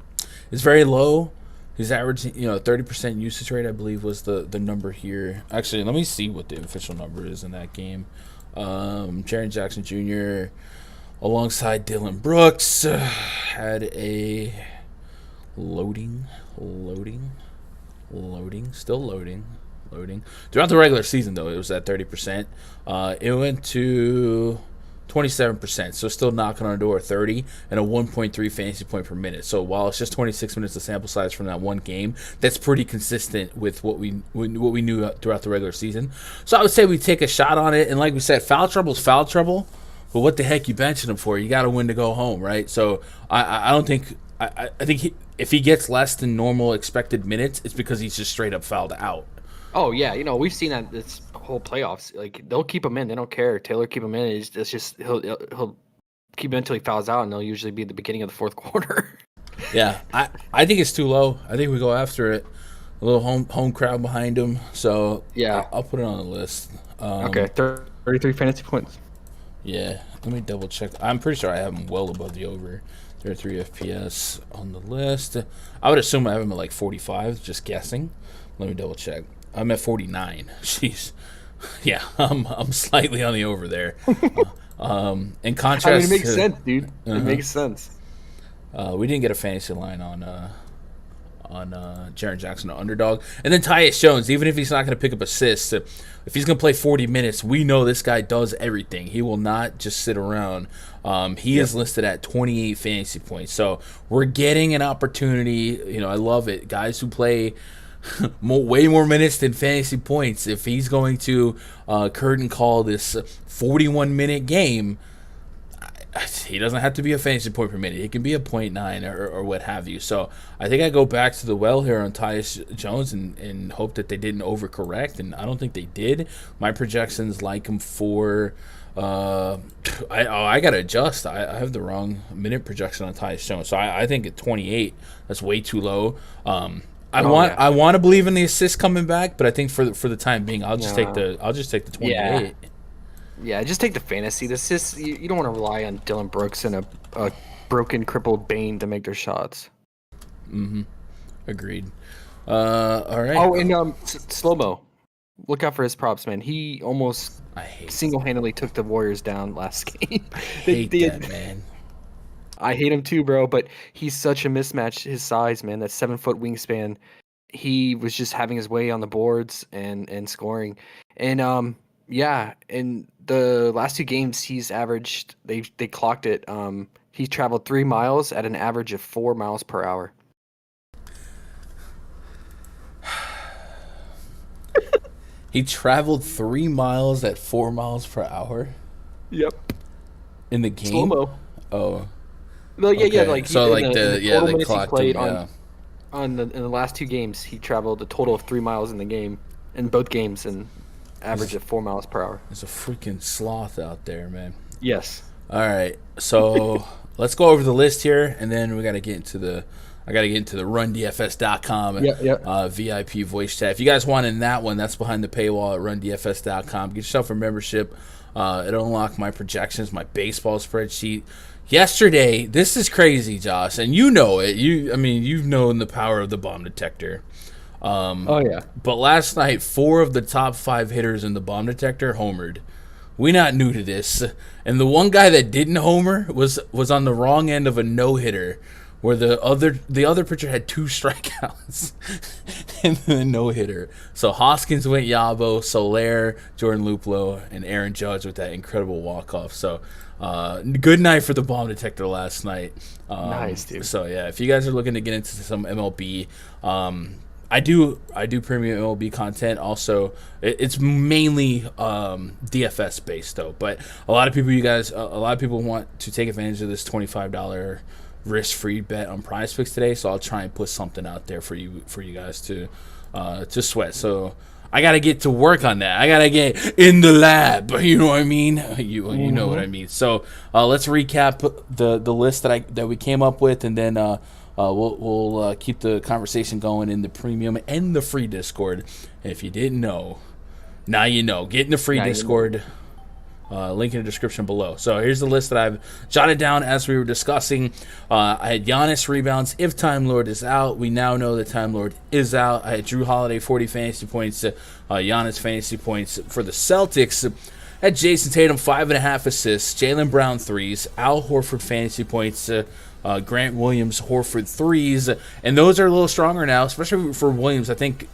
It's very low. His average, 30% usage rate, I believe, was the number here. Actually, let me see what the official number is in that game. Jaren Jackson Jr. alongside Dylan Brooks had a still loading. Throughout the regular season, though, it was at 30%. It went to 27%, so still knocking on the door at 30 and a 1.3 fantasy point per minute. So while it's just 26 minutes of sample size from that one game, that's pretty consistent with what we knew throughout the regular season. So I would say we take a shot on it, and like we said, foul trouble is foul trouble. But what the heck you benching him for? You got to win to go home, right? So I don't think I think if he gets less than normal expected minutes, it's because he's just straight up fouled out. Oh yeah, we've seen that this whole playoffs. Like they'll keep him in, they don't care. Taylor keep him in. It's just he'll keep him until he fouls out, and they'll usually be at the beginning of the fourth quarter. Yeah, I think it's too low. I think we go after it. A little home crowd behind him. So yeah, I'll put it on the list. Okay, 33 fantasy points. Yeah, let me double check. I'm pretty sure I have him well above the over. 33 FPS on the list. I would assume I have him at like 45. Just guessing. Let me double check. I'm at 49. Jeez. Yeah, I'm slightly on the over there. In contrast, it makes sense, dude. It makes sense. We didn't get a fantasy line on Jaren Jackson, the underdog. And then Tyus Jones, even if he's not going to pick up assists, if he's going to play 40 minutes, we know this guy does everything. He will not just sit around. He is listed at 28 fantasy points. So we're getting an opportunity. I love it. Guys who play way more minutes than fantasy points. If he's going to curtain call this 41-minute game, he doesn't have to be a fantasy point per minute. It can be a 0.9 or what have you. So I think I go back to the well here on Tyus Jones and hope that they didn't overcorrect, and I don't think they did. My projections like him for I gotta adjust. I have the wrong minute projection on Tyus Jones. So I think at 28, that's way too low. I want to believe in the assist coming back, but I think for the time being, I'll just take the 28. Yeah, just take the fantasy. This is you don't want to rely on Dylan Brooks and a broken, crippled Bane to make their shots. Mm-hmm. Agreed. All right. Oh, and slow-mo. Look out for his props, man. He almost single-handedly took the Warriors down last game. I hate that, man. I hate him too, bro, but he's such a mismatch. His size, man, that 7-foot wingspan. He was just having his way on the boards and scoring. And yeah, in the last 2 games he's averaged, they clocked it. He traveled 3 miles at an average of 4 miles per hour. He traveled 3 miles at 4 miles per hour? Yep. In the game? Slow-mo. Oh. Well, yeah, okay. yeah, like so in they clocked him, in the last 2 games, he traveled a total of 3 miles in the game, in both games, and average of 4 miles per hour. There's a freaking sloth out there, man. Yes. All right, so let's go over the list here, and then we got to get into the rundfs.com VIP voice chat. If you guys want in that one, that's behind the paywall at rundfs.com. Get yourself a membership. It'll unlock my projections, my baseball spreadsheet. Yesterday, this is crazy, Josh, and you know it. You've known the power of the bomb detector. Oh yeah. But last night, 4 of the top 5 hitters in the bomb detector homered. we not new to this. And the one guy that didn't homer was on the wrong end of a no-hitter, where the other pitcher had 2 strikeouts and then a no-hitter. So Hoskins went Yabo, Soler, Jordan Luplow, and Aaron Judge with that incredible walk-off. So good night for the bomb detector last night. Nice, dude. So, yeah, if you guys are looking to get into some MLB, I do premium MLB content. Also, it's mainly DFS based though. But a lot of people want to take advantage of this $25 risk-free bet on PrizePicks today. So I'll try and put something out there for you guys to sweat. So I gotta get to work on that. I gotta get in the lab. You know what I mean? You know what I mean. So let's recap the list that we came up with, and then we'll keep the conversation going in the premium and the free Discord. And if you didn't know, now you know. Get in the free Discord. Link in the description below. So here's the list that I've jotted down as we were discussing. I had Giannis rebounds if Time Lord is out. We now know that Time Lord is out. I had Drew Holiday 40 fantasy points. Giannis fantasy points for the Celtics. I had Jason Tatum 5.5 assists. Jaylen Brown 3s. Al Horford fantasy points. Grant Williams Horford 3s. And those are a little stronger now, especially for Williams. I think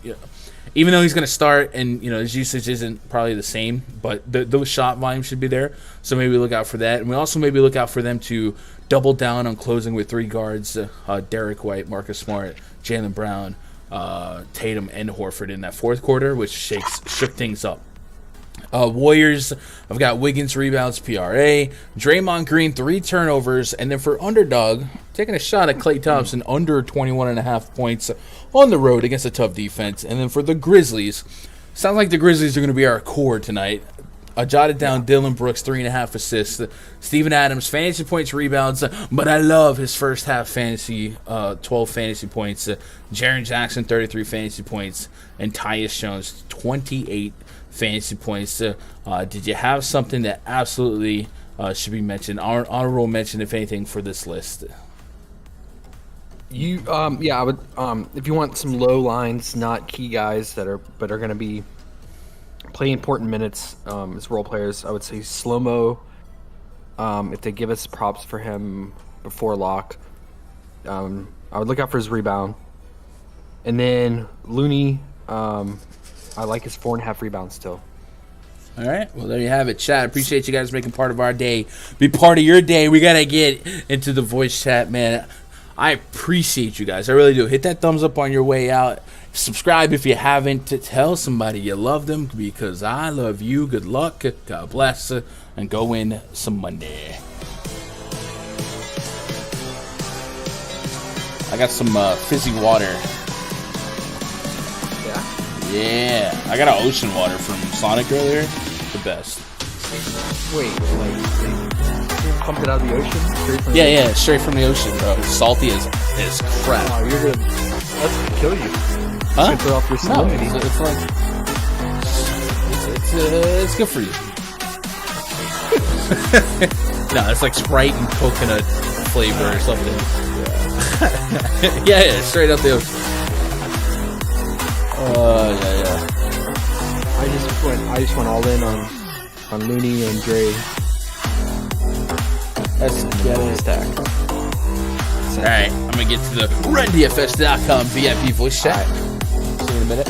even though he's going to start and, his usage isn't probably the same, but those shot volumes should be there. So maybe look out for that. And we also maybe look out for them to double down on closing with 3 guards, Derek White, Marcus Smart, Jaylen Brown, Tatum, and Horford in that fourth quarter, which shook things up. Warriors, I've got Wiggins rebounds, PRA, Draymond Green 3 turnovers, and then for underdog, taking a shot at Klay Thompson under 21.5 points on the road against a tough defense. And then for the Grizzlies, sounds like the Grizzlies are going to be our core tonight. I jotted down Dylan Brooks 3.5 assists, Steven Adams fantasy points, rebounds, but I love his first half fantasy 12 fantasy points. Jaren Jackson 33 fantasy points, and Tyus Jones 28 fantasy points. Did you have something that absolutely should be mentioned? Honorable mention, if anything, for this list. I would. If you want some low lines, not key guys that are going to be playing important minutes as role players, I would say Slow-Mo. If they give us props for him before lock, I would look out for his rebound, and then Looney. I like his 4.5 rebounds still. All right. Well, there you have it, chat. Appreciate you guys making part of our day. Be part of your day. We got to get into the voice chat, man. I appreciate you guys. I really do. Hit that thumbs up on your way out. Subscribe if you haven't. Tell somebody you love them, because I love you. Good luck. God bless. And go win some Monday. I got some fizzy water. Yeah, I got an ocean water from Sonic earlier. The best. Wait, like pumped it out of the ocean? Straight from the ocean, bro. It's salty as crap. Oh, you're gonna that's kill you. Huh? It's off your salinity. No, it's like it's good for you. No, it's like Sprite and coconut flavor or something. Yeah, straight up the ocean. Yeah. I just went all in on Looney and Dre. Let's get it. Stack. All right, I'm gonna get to the RunDFS.com VIP voice chat. See you in a minute.